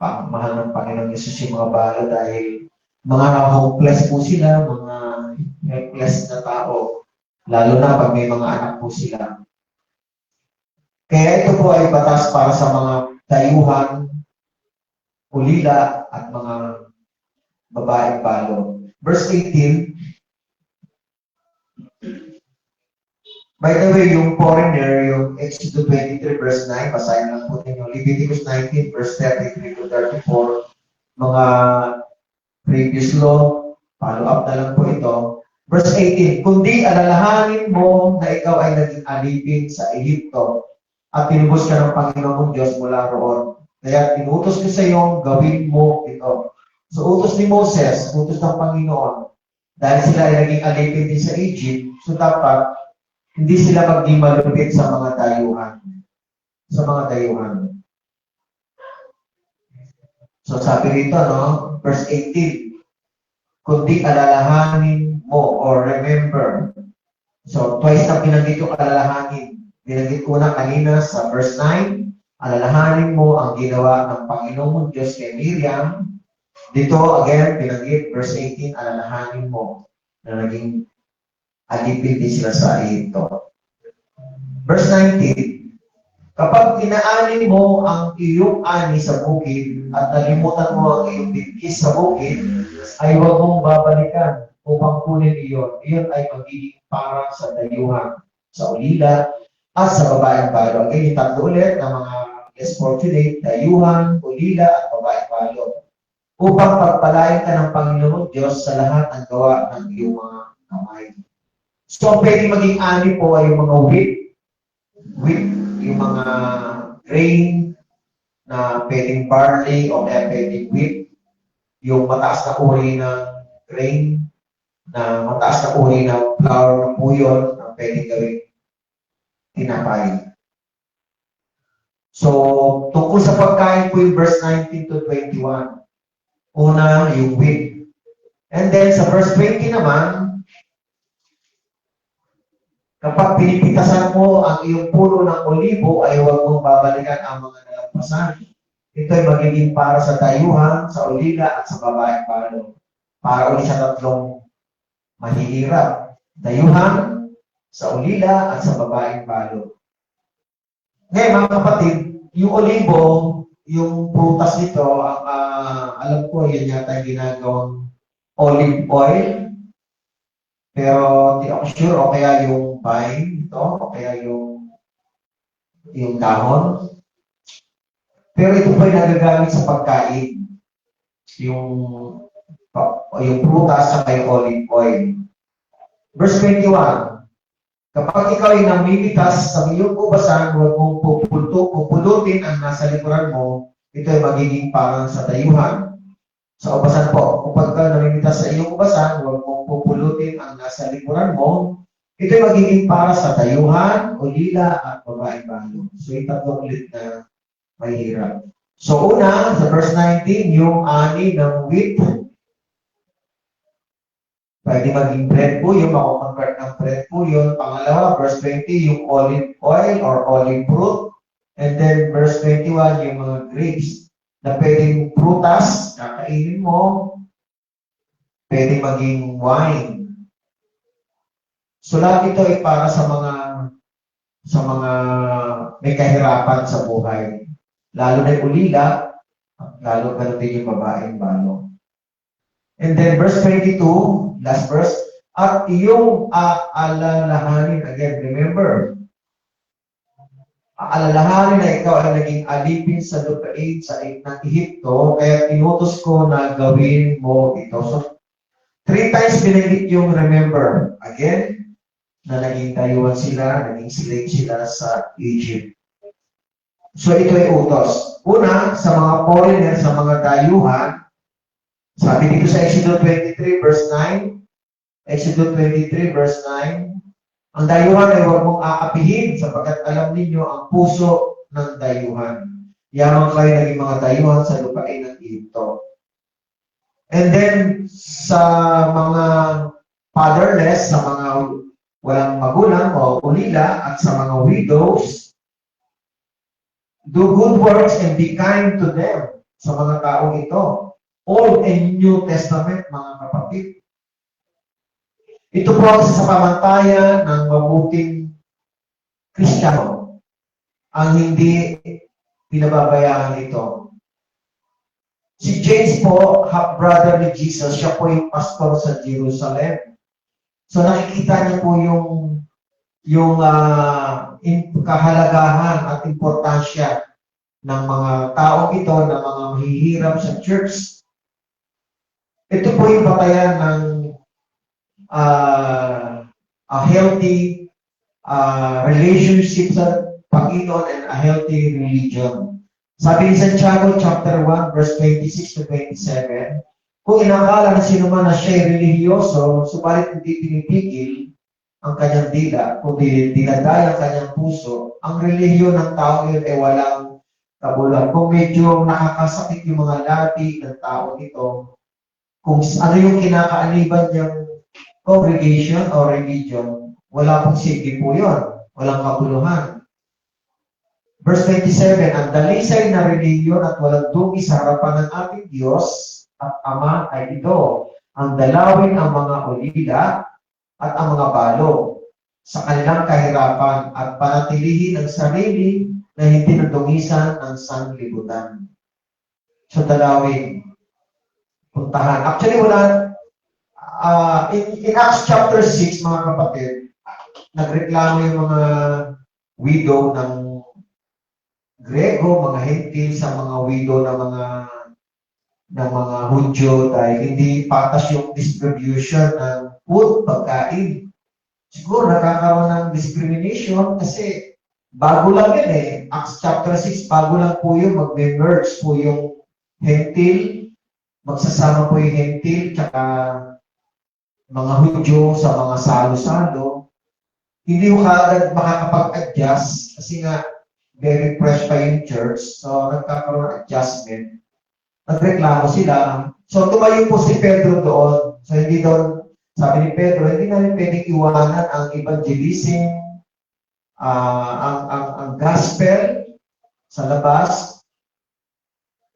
mahal ng Panginoon Jesus yung mga balo dahil mga hopeless po sila, mga helpless na tao, lalo na pag may mga anak po sila. Kaya ito po ay batas para sa mga dayuhan, ulila, at mga babaeng balo. Verse 18, by the way, yung foreigner, yung Exodus 23 verse 9, basahin lang po ninyo. Leviticus 19 verse 33 to 34, mga previous law, follow up na lang po ito. Verse 18, kundi alalahanin mo na ikaw ay naging alipin sa Egypto at tinubos ka ng Panginoon mong Diyos mula roon. Kaya tinutos ko sa iyo, gawin mo ito. So utos ni Moses, utos ng Panginoon, dahil sila ay naging alipin din sa Egypt, so dapat hindi sila maging malupit sa mga dayuhan. So sabi rito, verse 18, kundi alalahanin mo or remember. So twice na binanggit yung alalahanin. Binanggit ko na kanina sa verse 9, alalahanin mo ang ginawa ng Panginoon mong Diyos kay Miriam. Dito again, binanggit verse 18, alalahanin mo na naging alipin din sila sa Egypto. Verse 19, kapag inaani mo ang iyong ani sa bukid at nalimutan mo ang iyong bigkis sa bukid, ay huwag mong babalikan upang kunin iyon. Iyon ay magiging para sa dayuhan, sa ulila, at sa babaeng balo. Again, yung tatlo ulit ng mga less fortunate, dayuhan, ulila, at babaeng balo. Upang pagpalain ka ng Panginoon Diyos sa lahat ng gawa ng iyong mga kamay. So, pwedeng maging ani po ay yung mga wheat, yung mga grain na pwedeng barley o kaya pwedeng wheat, yung mataas na uri ng grain, na mataas na uri ng flour, ng puyon, na pwedeng gawing tinapay. So, tungkol sa pagkain po yung verse 19 to 21. Una, yung wheat. And then, sa verse 20 naman, kapag pinipitasan mo ang iyong puno ng olibo, ay huwag mong babalikan ang mga nalampasan. Ito ay magiging para sa dayuhan, sa ulila, at sa babaeng balo. Para ulit sa tatlong mahihirap. Dayuhan, sa ulila, at sa babaeng balo. Ngayon, mga kapatid, yung olibo, yung prutas nito, alam ko, yan yata yung ginagawang olive oil. Pero di ako sure, o kaya yung vine ito, o kaya yung dahon. Pero ito po ay nagagamit sa pagkain. Yung yung prutas sa yung olive oil. Verse 21, kapag ikaw ay namimitas sa iyong ubasan, huwag mong pupulutin ang nasa likuran mo, ito ay magiging parang sa dayuhan. Sa ubasan po, kapag ka namimitas sa iyong ubasan, huwag mong pupulutin ang nasa likuran mo, ito ay magiging para sa dayuhan, ulila, at babaeng balo. So, yung tatlong ulit na mahirap. So, una, sa verse 19, yung ani ng wheat, pwede maging bread po yun, makakonvert ng bread po yun. Pangalawa, verse 20, yung olive oil or olive fruit. And then, verse 21, yung mga grapes na pwedeng prutas, kakainin mo, pwede maging wine. So, lahat ito ay para sa mga may kahirapan sa buhay. Lalo na yung ulila, lalo ganun din yung babaeng balo. And then verse 22, last verse, at iyong aalalahanin, again, remember, aalalahanin na ikaw ay naging alipin sa lupain sa ng Ehipto, kaya tinutos ko na gawin mo ito. So, 3 times binanggit yung remember. Again, na naging dayuhan sila, naging slave sila sa Egypt. So, ito ay utos. Una, sa mga foreigner, sa mga dayuhan, sabi dito sa Exodus 23 verse 9, Exodus 23 verse 9, ang dayuhan ay huwag mong aapihin sapagkat alam ninyo ang puso ng dayuhan. Yamang kayo naging mga dayuhan sa lupain ng Egypto. And then, sa mga fatherless, sa mga walang magulang o ulila, at sa mga widows, do good works and be kind to them, sa mga taong ito. Old and New Testament, mga kapatid. Ito po ang sa pamantayan ng mabuting Kristiyano. Ang hindi pinababayaan ito. Si James po, half-brother ni Jesus, siya po yung pastor sa Jerusalem. So nakikita niya po yung kahalagahan at importansya ng mga taong ito, ng mga mahihirap sa church. Ito po yung batayan ng a healthy relationship sa Panginoon and a healthy religion. Sabi ni Santiago chapter 1 verse 26 to 27, kung inakala na sino man na siya'y relihiyoso, subalit hindi pinipigil ang kanyang dila, kundi dinadaya ang kanyang puso, ang relihiyon ng tao yun ay walang kabuluhan. Kung medyo nakakasakit yung mga labi ng tao ito, kung ano yung kinakaaliban niyang congregation o religion, wala pong sige po yun. Walang kabuluhan. Verse 27, ang dalisay na religion at walang dugi sa harapan ng ating Diyos at Ama ay ito, ang dalawin ang mga ulila at ang mga balo sa kanilang kahirapan at panatilihin ang sarili na hindi nadungisan ng sanglibutan. So, dalawin. Puntahan. Actually, wala, in Acts chapter 6, mga kapatid, nagreklamo yung mga widow ng Grego, mga Hentil, sa mga widow ng mga Hudyo dahil hindi patas yung distribution ng food, pagkain. Siguro nakakaroon ng discrimination kasi bago lang yan eh. Acts chapter 6, bago lang po yung mag-merge po yung Hentil, magsasama po yung Hentil, tsaka mga Hudyo sa mga salo-salo. Hindi mo kaagad makakapag-adjust kasi nga very fresh pa yung church. So, nagkakaroon ng adjustment. Nagreklamo sila. So, tumayo po si Pedro doon. So, hindi doon, sabi ni Pedro, hindi namin pwedeng iwanan ang evangelism, ang gospel sa labas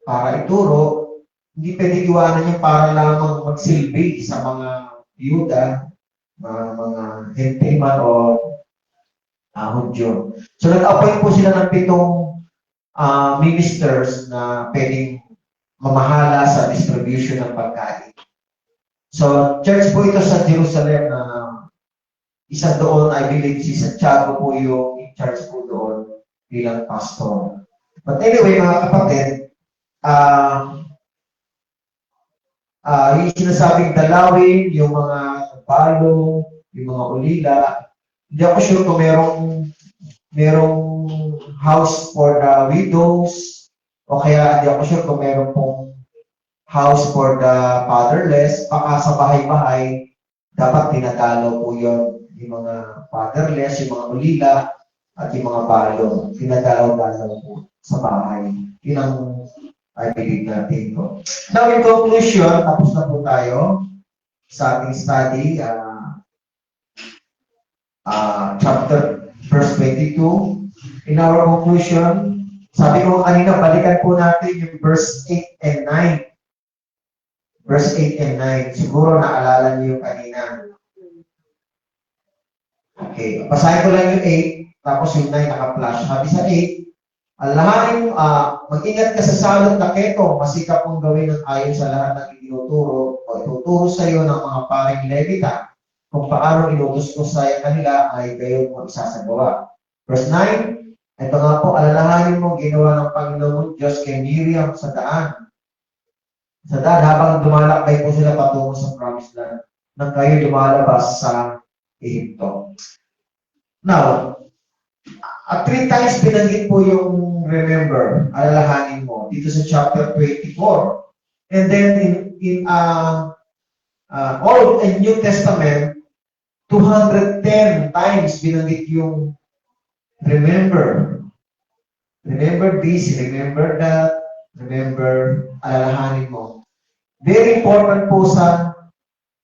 para ituro. Hindi pwedeng iwanan yung para lamang magsilbi sa mga Yuda, mga Hentil man o Hudyo. So, nag-appoint po sila ng 7 ministers na pwedeng mamahala sa distribution ng pagkain. So, church po ito sa Jerusalem na isa doon, I believe, si Santiago po yung in charge po doon bilang pastor. But anyway, mga kapatid, yung sinasabing dalawin, yung mga balo, yung mga ulila. Hindi ako sure kung merong house for the widows, o kaya hindi ako sure kung meron pong house for the fatherless. Baka sa bahay-bahay, dapat tinatalo po yun. Yung mga fatherless, yung mga ulila, at yung mga balo. Tinatalo-talo po sa bahay. Yun ang I believe natin ko. Now, in conclusion, tapos na po tayo sa ating study, chapter verse 22. In our conclusion, sabi ko kanina, balikan po natin yung verse 8 and 9. Verse 8 and 9. Siguro naalala niyo yung kanina. Okay, basahin ko lang yung 8, tapos yung 9 naka-flash. Sabi sa 8, alahanin, mag-ingat ka sa salot na keto, masikap mong gawin ang ayon sa lahat ng itinuturo o ituturo sa iyo ng mga paring Levita. Kung paano inutos-us sa kanila ay gayon mo isasagawa. Verse 9, ito nga po, alalahanin mo ginawa ng Panginoon Diyos kay Miriam sa daan. Sa daan, habang dumalakbay po sila patungo sa promised land, nang kayo lumalabas sa Ehipto. Now, 3 times binanggit po yung remember, alalahanin mo, dito sa chapter 24. And then in Old and New Testament, 210 times binanggit yung remember. Remember this, remember that, remember, alalahanin mo. Very important po sa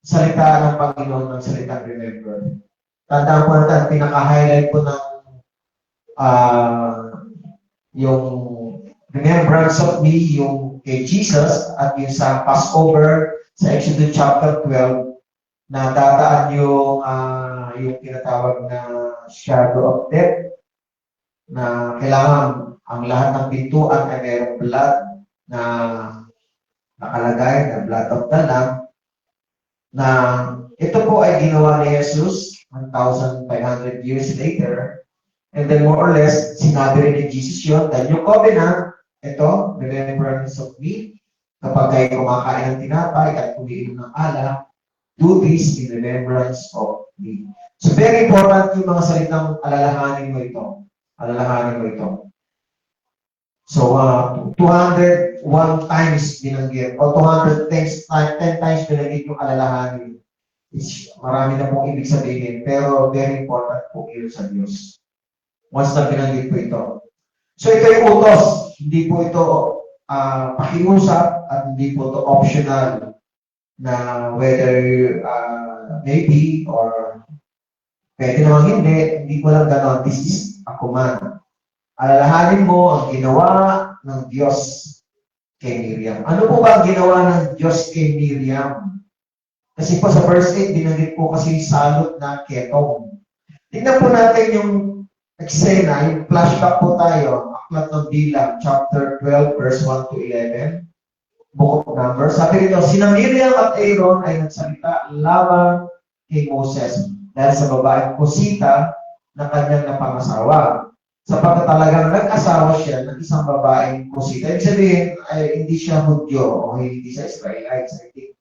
salita ng Panginoon ng salitang remember. Tandaan po natin, pinaka-highlight po ng yung remembrance of me, yung kay Jesus, at yung sa Passover, sa Exodus chapter 12, na dadaan yung tinatawag na shadow of death, na kailangan ang lahat ng pintuan ay mayroong blood na nakalagay, na blood of the Lamb, na ito po ay ginawa ni Jesus 1,500 years later. And then more or less, sinabi rin ni Jesus yun, the new covenant, ito, remembrance of me, kapag kayo kumakain ng tinapay at umiinom ng alak, do this in remembrance of me. So very important yung mga salitang alalahanin mo ito. Alalahanin mo ito. So, 201 times binanggit, o 210 times binanggit yung alalahanin. Marami na pong ibig sabihin, pero very important po yun sa Diyos. Once na binanggit po ito. So ito yung utos. Hindi po ito pakiusap at hindi po ito optional na whether maybe or pwede naman hindi ko lang ganon. This is a command. Alalahanin mo ang ginawa ng Diyos kay Miriam. Ano po ba ang ginawa ng Diyos kay Miriam? Kasi po sa verse 8, binanggit po kasi salot na ketong. Tingnan po natin yung eksena, yung flashback po tayo, Aklat ng Bilang, chapter 12, verse 1 to 11, Book of Numbers. Sabi rito, sina Miriam at Aaron ay nagsalita laban kay Moses dahil sa babaeng Kusita na kanyang napangasawa. Sapagkat talagang nag-asawa siya ng isang babaeng Kusita. Ibig sabihin, ay hindi siya Hudyo o hindi siya Israelites. I think.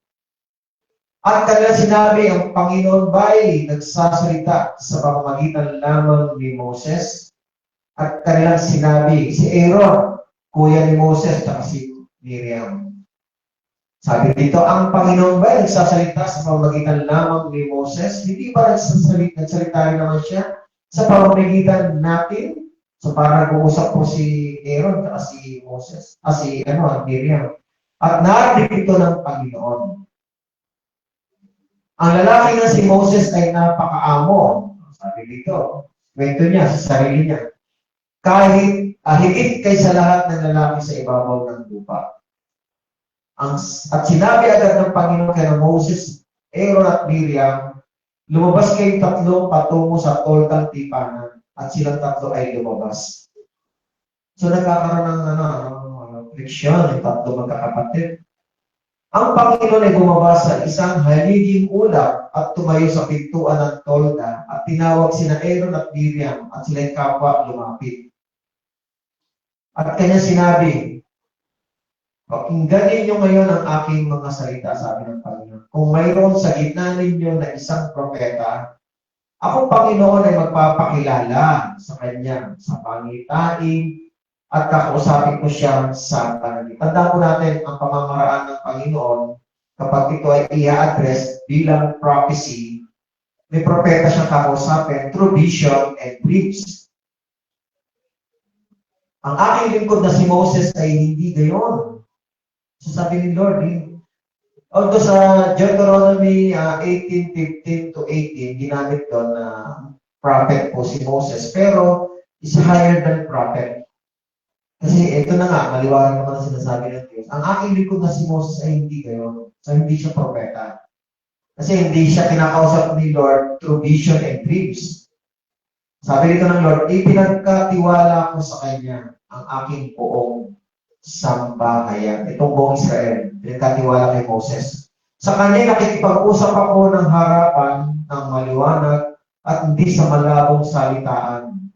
At kanila sinabi, ang Panginoon ba'y nagsasalita sa pamamagitan lamang ni Moses? At kanilang sinabi, si Aaron, kuya ni Moses, at si Miriam. Sabi dito, ang Panginoon ba'y nagsasalita sa pamamagitan lamang ni Moses? Hindi ba nagsalita rin naman siya sa pamamagitan natin? So parang nag-uusap po si Aaron at si Moses, Miriam. At narinig ito ng Panginoon. Ang lalaki na si Moses ay napakaamo. Sabi dito, kwento niya sa sarili niya. Kahit higit kaysa lahat ng lalaki sa ibabaw ng lupa. At sinabi agad ng Panginoon kay Moses, Aaron at Miriam, lumabas kayong tatlo patungo sa toldang tipanan at silang tatlo ay lumabas. So nagkakaroon ng friksyon, yung tatlo magkakapatid. Ang Panginoon ay bumaba sa isang haliging ulap at tumayo sa pintuan ng tolda at tinawag sina Aaron at Miriam at sila'y kapwa lumapit. At kanya sinabi, Pakinggan ninyo ngayon ang aking mga salita, sabi ng Panginoon. Kung mayroon sa gitna ninyo na isang propeta, ako, Panginoon, ay magpapakilala sa kanya sa pangitain at kakausapin ko siya sa panagin. Tandaan po natin ang pamamaraan ng Panginoon kapag ito ay i-address bilang prophecy. May propeta siyang kakausapin through vision and dreams. Ang aking lingkod na si Moses ay hindi gayon. So sabi ni Lord, although sa Deuteronomy 18:15 to 18, ginamit doon na prophet po si Moses, pero is higher than prophet. Kasi ito na nga, maliwanag naman ang sinasabi ng Diyos. Ang aking lingkod na si Moses ay hindi gayon. So hindi siya propeta. Kasi hindi siya kinakausap ni Lord through vision and dreams. Sabi dito ng Lord, ipinagkatiwala ko sa Kanya ang aking poong sambahayan. Itong buong Israel, pinagkatiwala kay Moses. Sa Kanya nakikipag-usap ako ng harapan ng maliwanag at hindi sa malabong salitaan.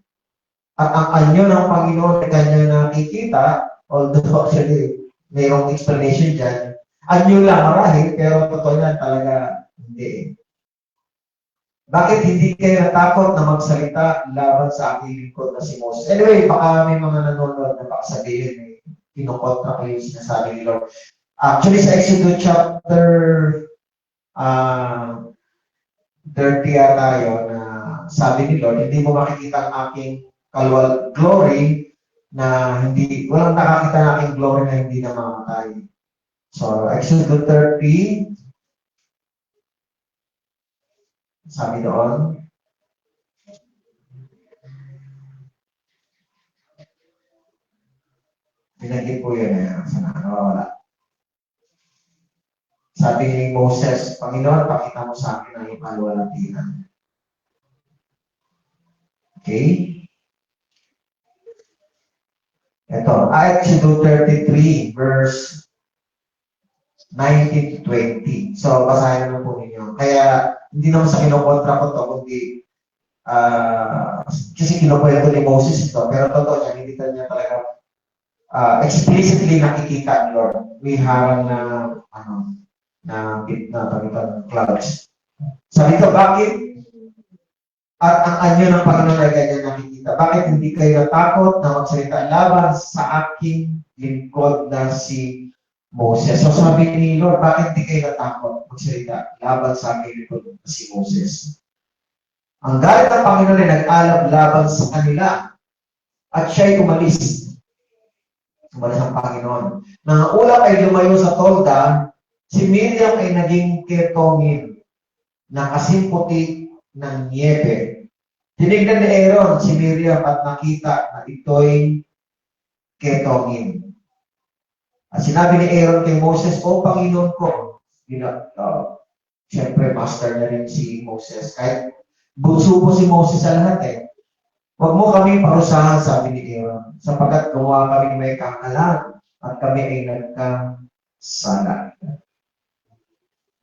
At ang anyo ng Panginoon ay Kanya nakikita, although actually mayroong explanation dyan, anyo lang marahil, pero totoo yan talaga hindi. Bakit hindi kayo natakot na magsalita laban sa aking lingkod na si Moses? Anyway, baka may mga nanonood na baka sabihin, may kinukontra ko yung sinasabi ni Lord. Actually, sa Exodus chapter 30 tayo na sabi ni Lord, hindi mo makikita ang aking glory na hindi, walang nakakita ng aking glory na hindi na mamatay. So, Exodus 30, sabi doon, binanggit po yun sana nawawala. Sabi ni Moses, Panginoon, pakita mo sa akin ang iyong kaluwalhatian. Okay? Ito, Exodus 33, verse 19 to 20. So, basahin naman po ninyo. Kaya, hindi naman sa kinukontra ko to, kundi kasi kinukwento ni Moses ito, pero totoo niya, hindi niya talaga explicitly nakikita ni Lord. May harang na clouds. Sabi ko, bakit? At ang anyo ng Panginoon ay ganyan nakikita. Bakit hindi kayo natakot na magsalita laban sa aking lingkod na si Moses? So sabi ni Lord, bakit hindi kayo natakot magsalita laban sa aking lingkod na si Moses? Ang galit ng Panginoon ay nag-alab laban sa kanila at siya'y umalis. Umalis ang Panginoon. Nang ang ulap ay lumayo sa tolda, si Miriam ay naging ketongin na kasimputi ng niebe. Tinignan ni Aaron si Miriam at nakita na ito'y ketongin. At sinabi ni Aaron kay Moses, O Panginoon ko, siyempre master na rin si Moses. Kahit bunso po si Moses sa lahat Huwag mo kami parusahan, sabi ni Aaron, sapagkat gumawa kami ng may kakalan at kami ay nagkasala.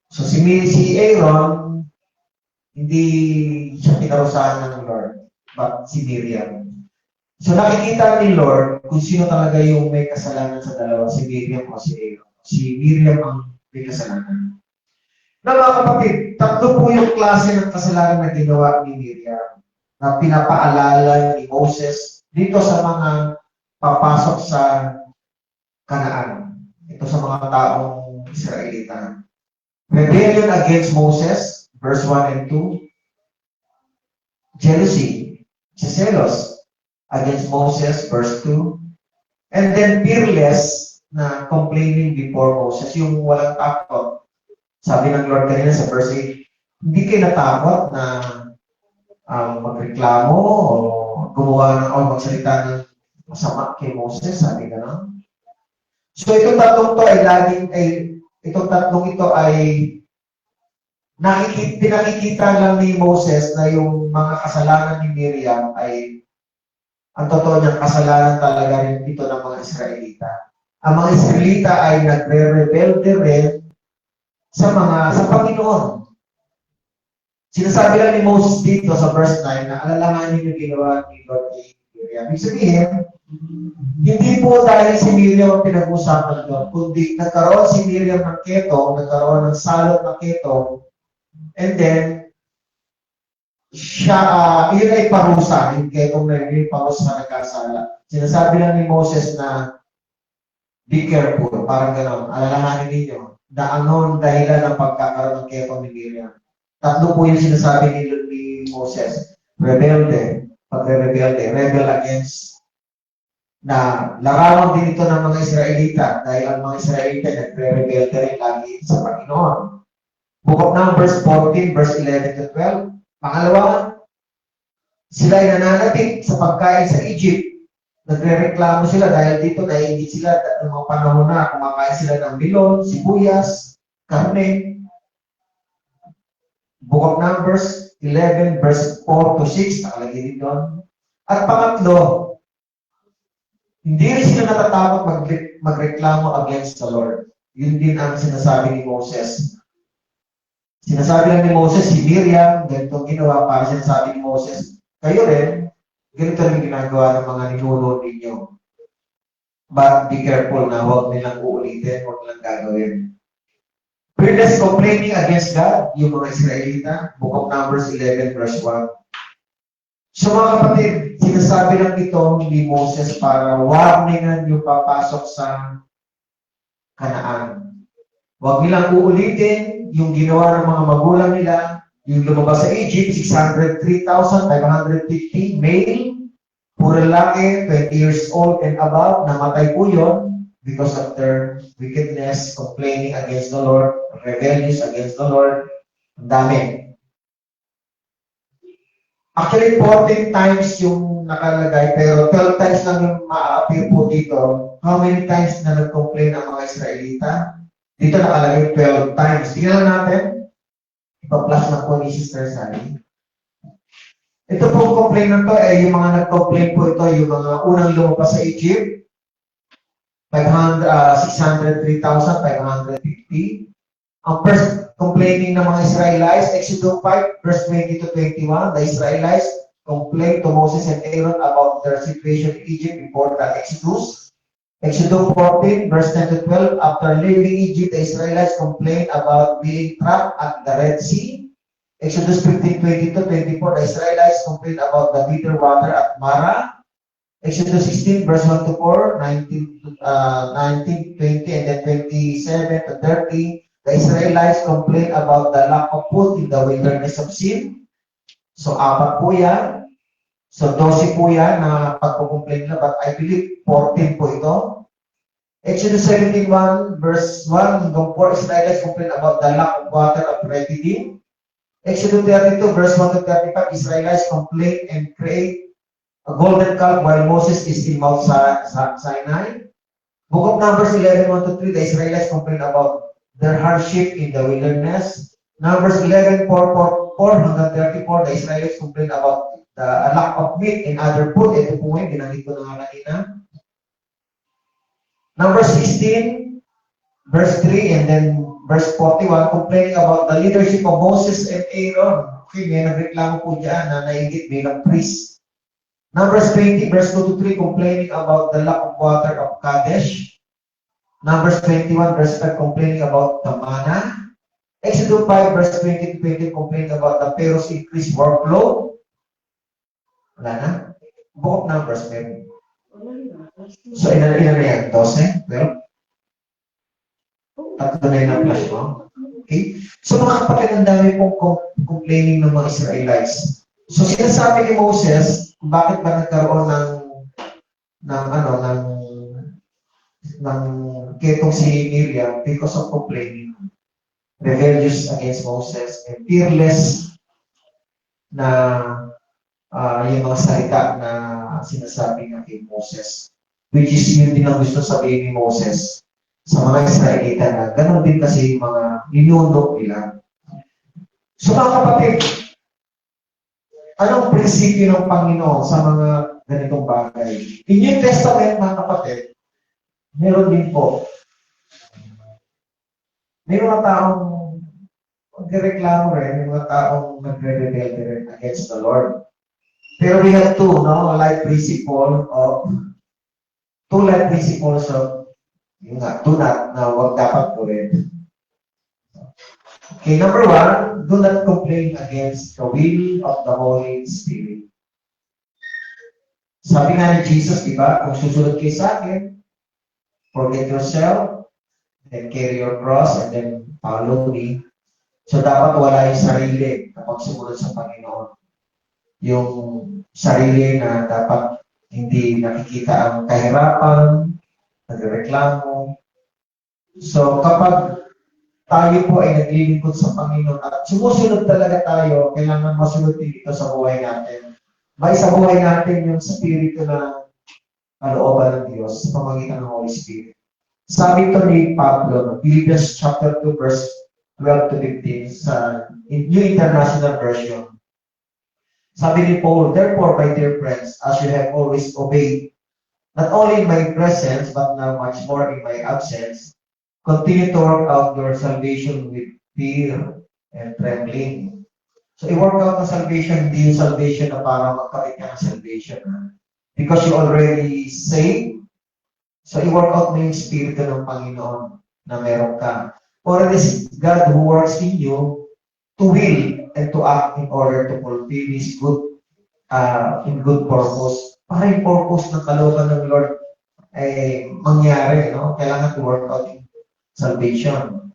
So si Aaron, hindi siya pinarusahan ng Lord, but si Miriam. So nakikita ni Lord kung sino talaga yung may kasalanan sa dalawa, si Miriam o si Aaron. Si Miriam ang may kasalanan. Na mga kapatid, tatlo po yung klase ng kasalanan na ginawa ni Miriam na pinapaalala ni Moses dito sa mga papasok sa Kanaan. Ito sa mga taong Israelita. Rebellion against Moses, verse 1 and 2. Jealousy, jealous against Moses, verse 2. And then fearless na complaining before Moses, yung walang takot. Sabi ng Lord kanina sa verse 8, hindi kayo natakot na magreklamo o gumawa o magsalita ng masama kay Moses, sabi ka na. So itong tatlong ito ay pinakikita lang ni Moses na yung mga kasalanan ni Miriam ay ang totoo niyang kasalanan talaga rin ito ng mga Israelita. Ang mga Israelita ay nagre-rebelde rin sa Panginoon. Sinasabi lang ni Moses dito sa verse 9 na alalahanin yung ginawa ni Lord kay Miriam. Ibig sabihin, Hindi po dahil si Miriam ang pinag-usapan doon, kundi nagkaroon si Miriam ng keto, nagkaroon ng salot ng keto, and then, siya, yun ay parusa, yung ketong na yun, yung parusa na nagkasala. Sinasabi lang ni Moses na, be careful, parang gano'n, alalahanin ninyo, na ano ang dahilan ng pagkakaroon ng ketong ni Miriam. Tatlo po yung sinasabi ni Moses, rebelde, pagre-rebelde, rebel against, na larawan din ito ng mga Israelita dahil ang mga Israelita nagre-rebelde rin lagi sa Panginoon. Book of Numbers 14, verse 11 to 12. Pangalawa, sila ay nananatig sa pagkain sa Egypt. Nagre-reklamo sila dahil dito naiingit sila ng mga panahon na kumakain sila ng milon, sibuyas, karne. Book of Numbers 11, verse 4 to 6, nakalagay din doon. At pangatlo, hindi rin sila natatakot magreklamo against the Lord. Yun din ang sinasabi ni Moses. Sinasabi lang ni Moses, si Miriam, ganito ginawa para sinasabi ni Moses, kayo rin, ganito rin ginagawa ng mga ninuno ninyo. But be careful na huwag nilang uulitin, huwag nilang gagawin. Fearless complaining against God, yung mga Israelita, Book of Numbers 11, verse 1. So mga kapatid, sinasabi lang ito ni Moses para warningan yung papasok sa Kanaan. Huwag nilang uulitin yung ginawa ng mga magulang nila, yung lumabas sa Egypt, 603,550 male, puro lalaki, 20 years old and above, namatay po yun because of their wickedness, complaining against the Lord, rebellious against the Lord. Ang dami. Actually, 14 times yung nakalagay, pero 12 times lang yung ma-appear po dito. How many times na nag-complain ang mga Israelita? Dito nakalagay 12 times. Tingnan natin. Ipa-flash na po ni Sister Sally. Ito po complaint na to, yung mga nag-complain po ito, yung mga unang lumabas sa Egypt, 603,550. Ang first complaining ng mga Israelites, Exodus 5, verse 20 to 21, the Israelites complained to Moses and Aaron about their situation in Egypt before the Exodus. Exodus 14, verse 10 to 12, after leaving Egypt, the Israelites complained about being trapped at the Red Sea. Exodus 15, 20 to 24, the Israelites complained about the bitter water at Mara. Exodus 16, verse 1 to 4, 19, 20, and then 27 to 30, the Israelites complained about the lack of food in the wilderness of Sin. So, 4 po yan. So, 12 po yan na pagkukomplain nila, but I believe 14 po ito. Exodus 17, 1, verse 1, hanggang 4, Israelites complained about the lack of water at Refidim. Exodus 32, verse 1 to 35, Israelites complained and create a golden calf while Moses is in Mount Sinai. Book of Numbers 11, 1 to 3, the Israelites complained about their hardship in the wilderness. Numbers 11, 4 hanggang 34, the Israelites complained about the lack of meat and other food. Ito po ngayon, ginamit ko na nga kanina. Number 16, verse 3, and then verse 41, complaining about the leadership of Moses and Aaron. Okay, may nagreklamo po dyan na naigit bilang priest. Numbers 20, verse 2 to 3, complaining about the lack of water of Kadesh. Numbers 21, verse 5, complaining about the manna. Exodus 5, verse 20 to 20, complaining about the Pharaoh's increased workload. Wala na? Book of Numbers, meron. So, ilan na yan? 12? 12? Tatlo na yun ang flash mo. Okay? So, mga kapatid, ang dami pong complaining ng mga Israelites. So, sinasabi ni Moses, bakit ba nagkaroon ng ketong si Miriam? Because of complaining. Rebellious against Moses and fearless na yung mga salita na sinasabi ng kay Moses. Which is yun din ang gusto sabihin ni Moses sa mga Israelita na ganoon din kasi yung mga ninuno nila. So mga kapatid, anong prinsipyo ng Panginoon sa mga ganitong bagay? In New Testament, mga kapatid, meron din po. May mga taong magreklamo rin, may mga taong nagre-rebelde rin against the Lord. Pero we have to, no, like principle of two life principles of, yun nga, do not, na huwag dapat gawin. Okay, number one, do not complain against the will of the Holy Spirit. Sabi nga ni Jesus, di ba, kung susunod kayo sa akin, forget yourself, then carry your cross, and then follow me. So, dapat wala yung sarili kapag sumunod sa Panginoon. Yung sarili na dapat hindi nakikita ang kahirapan, nagreklamo. So, kapag tayo po ay naglilingkod sa Panginoon at sumusunod talaga tayo, kailangan masunod din ito sa buhay natin. May sa buhay natin yung spirito ng kalooban ng Diyos sa pamamagitan ng Holy Spirit. Sabi ito ni Pablo, Philippians chapter 2, verse 12 to 15 sa New International Version. Sabi ni Paul, therefore, my dear friends, as you have always obeyed, not only in my presence, but now much more in my absence, continue to work out your salvation with fear and trembling. So, i-work out ang salvation, hindi yung salvation na para magkabit ka ng salvation. Because you already saved, so i-work out mo yung spirito ng Panginoon na meron ka. For it is God who works in you to will and to act in order to fulfill His good, in good purpose. Para yung purpose ng kalooban ng Lord ay mangyari, no? Kailangan to work out in salvation.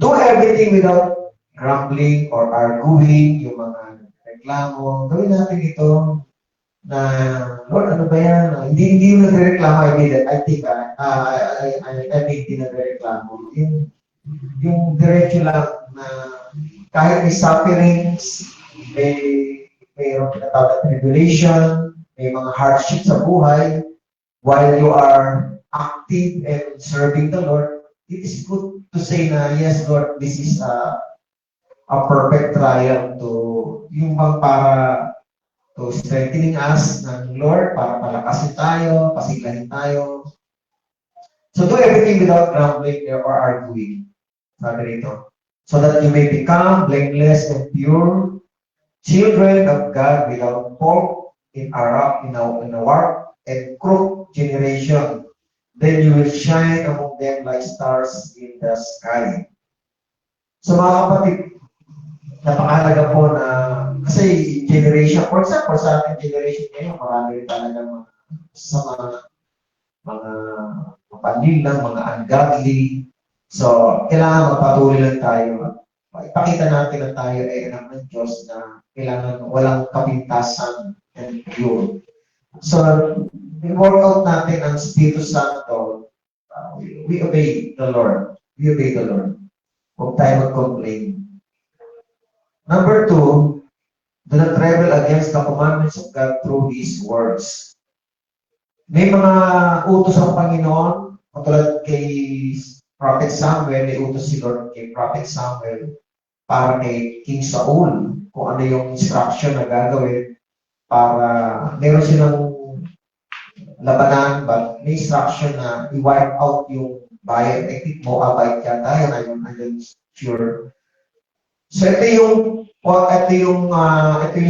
Do everything without grumbling or arguing, yung mga reklamo. Gawin natin ito na, Lord, ano ba yan? Hindi yung nagre-reklamo, I think, hindi nagre-reklamo. Yung diretso lang na kahit may sufferings, mayroong tinatawag na tribulation, may mga hardships sa buhay, while you are active and serving the Lord, it is good to say na, yes, Lord, this is a perfect trial to, yung bang para to strengthening us ng Lord, para palakasin tayo, pasiglahin tayo. So do everything without grumbling or arguing. Sabi rito. So that you may become blameless and pure, children of God without fault in a warped and crooked generation. Then you will shine among them like stars in the sky. So mga kapatid, napakahalaga po na, kasi generation, for example, sa ating generation ngayon, marami rin talaga sa mga panlilang, mga ungodly. So, kailangan magpatuloy lang tayo. Ipakita natin na tayo ay anak ng Diyos na kailangan walang kapintasan and pure. So, i-work out natin ang Espiritu Santo. We obey the Lord. We obey the Lord. Huwag tayo mag-complain. Number 2, do not rebel against the commandments of God through His words. May mga utos ang Panginoon, katulad kay Prophet Samuel, may utos si Lord kay Prophet Samuel para kay King Saul, kung ano yung instruction na gagawin para meron silang labanan, but may instruction na i-wipe out yung bayan. I think Moabite yata, I'm sure. So ito yung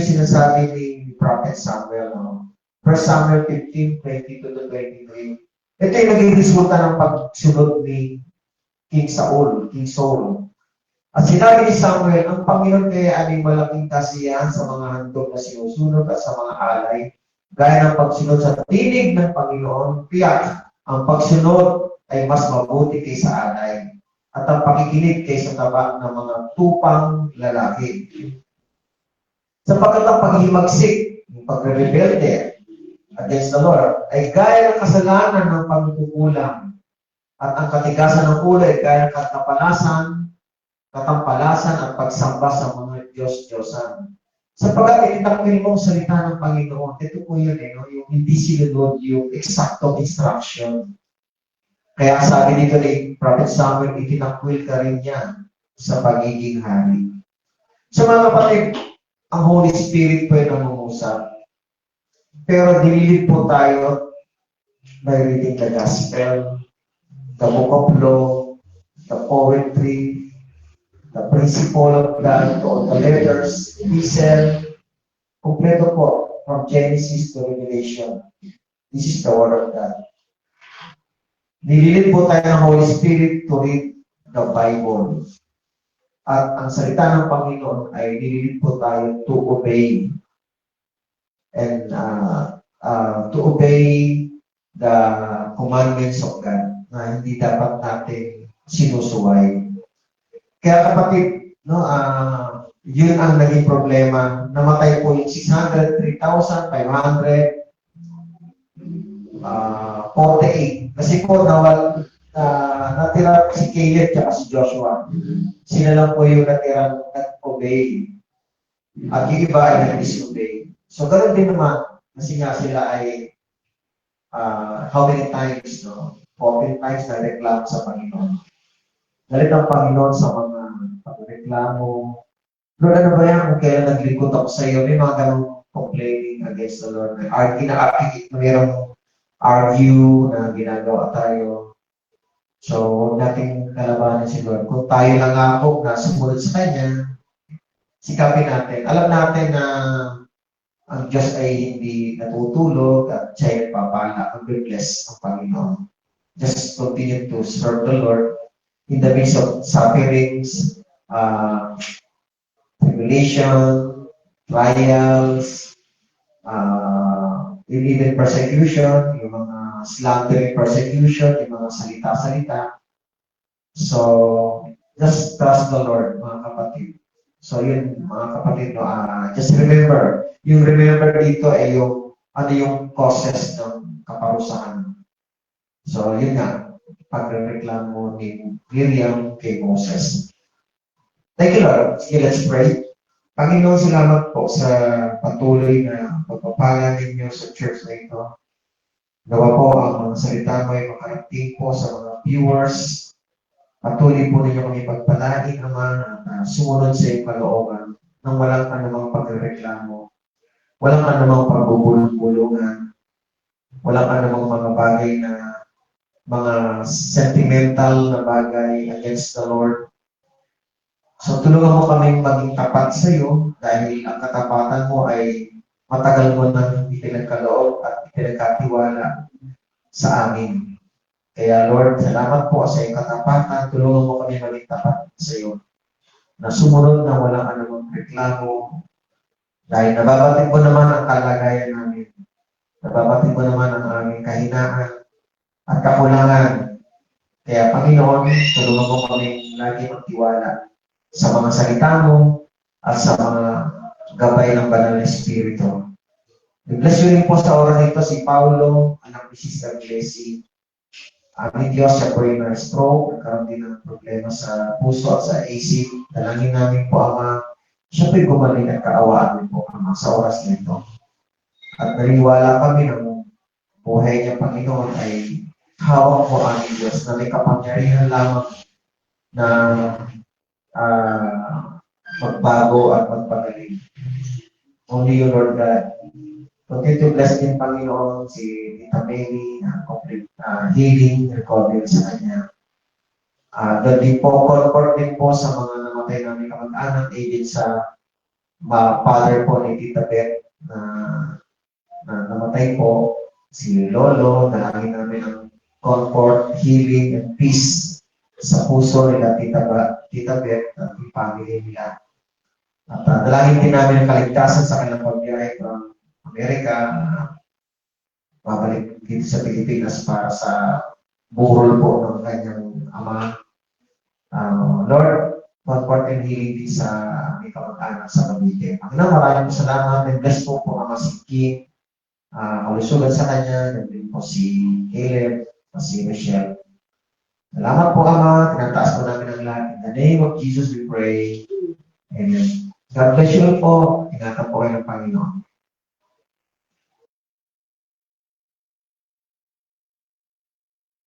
sinasabi ni Prophet Samuel, no? 1 Samuel 15, 22 to 23. Ito yung naging resulta ng pagsunod ni King Saul. At sinabi ni Samuel, ang Panginoon kaya ay malaking kasiyahan sa mga handog na sinusunod at sa mga alay, gaya ng pagsunod sa tinig ng Panginoon, kaya ang pagsunod ay mas mabuti kaysa alay, at ang pakikinig kaysa taba ng mga tupang lalaki. Sapagkat ang paghihimagsik, yung pagre-rebelde against the Lord, ay gaya ng kasalanan ng pagkukulang, at ang katigasan ng ulo ay gaya ng katampalasan at pagsamba sa mga Diyos-Diyosan. Sapagkat itinakwil mo ang salita ng Panginoon, ito po yun, no? Yung hindi sinunod yung exact instruction. Kaya sabi dito ni Prophet Samuel, itinakwil ka rin yan sa pagiging hari. So mga kapatid, ang Holy Spirit po yung namungusap. Pero dililid po tayo by reading the Gospel, the Book of Law, the poetry, the principle of God, all the letters, epistle, kompleto po, from Genesis to Revelation. This is the Word of God. Nililid po tayo ng Holy Spirit to read the Bible. At ang salita ng Panginoon ay nililid po tayo to obey. And to obey the commandments of God na hindi dapat natin sinusuway. Kaya kapatid, no, yun ang naging problema. Namatay po yung 600, 3,500, 48. Kasi po natira si Caleb at si Joshua. Sila lang po yung natirang nag-obey. At yung iba ay nag-disobey. So, ganoon din naman. Kasi nga sila ay how many times, no? 14 times na reklamo sa Panginoon. Galit ang Panginoon sa mga pagreklamo. Lord, ano ba yan? Kung kailan naglingkod ako sa iyo, may mga ganong complaining against the Lord. Mayroong argue na ginagawa tayo. So, huwag natin kalabanin si Lord. Kung tayo lang ako na sumunod sa Kanya, sikapin natin. Alam natin na ang Diyos ay hindi natutulog at siya ay nagpapala. Ang bless ang Panginoon. Just continue to serve the Lord in the midst of sufferings, tribulation, trials, even persecution, yung mga slandering persecution, yung mga salita-salita. So, just trust the Lord, mga kapatid. So, yun, mga kapatid, no, just remember, yung remember dito ay yung, ano yung causes ng kaparusahan. So, yun nga, pagreklamo ni Miriam kay Moses. Thank you, Lord. Sige, let's pray. Panginoon, salamat po sa patuloy na pagpapala ninyo sa church na ito. Nawa po ang mga salita mo ay makarating po sa mga viewers. Patuloy po ninyo kami pagpalain naman at sumunod sa iyong kalooban nang walang anumang pagreklamo, walang anumang pagbubulong-bulungan, walang anumang mga bagay na mga sentimental na bagay against the Lord. So, tulungan mo kaming maging tapat sa iyo dahil ang katapatan mo ay matagal mo nang ipinagkaloob at ipinagkatiwala sa amin. Kaya Lord, salamat po sa iyong katapatan. Tulungan mo kami maging tapat sa iyo na sumunod na walang anumang reklamo dahil nababatid mo naman ang kalagayan namin. Nababatid mo naman ang aming kahinaan at kakulangan. Kaya Panginoon, tulungan mo kami lagi magtiwala sa mga salita mo at sa mga gabay ng Banal na Espiritu. I-bless you rin po sa oras nito si Paulo, anak ni Sister Jessie. Aming Diyos, siya po ay na-stroke, nagkaroon din ng problema sa puso at sa isip. Dalangin namin po, Ama, siya po ay gumaling at kaawaan din po, Ama, sa oras nito. At naniwala kami ng buhay niya, Panginoon, ay hawak mo aming Diyos na may kapangyarihan lamang na magbago at magpagaling. Only you, Lord God. Continue to bless din, Panginoon, si Tita Mary na complete healing, recovery sa kanya. Doon din po, comfort din po sa mga namatay namin kamag-anak, even sa father po ni Tita Beth na namatay po, si Lolo, dalangin namin ang comfort, healing, and peace sa puso nila Tita Beth at yung family nila. At dalangin din namin ang kaligtasan sa kanilang pagbiyahe from Amerika, babalik dito sa Pilipinas para sa burol po ng kanyang ama. Lord, comfort and healing din sa aming kamag-anak sa Cavite. Panginoon, maraming salamat and bless po po Ama si Kim, kalusugan sa kanya, and din po si Caleb, si Michelle. Salamat po, Ama. Tinataas po namin ang lahat. In the name of Jesus we pray. Amen. God bless you po. Ingatan po kayo ng Panginoon.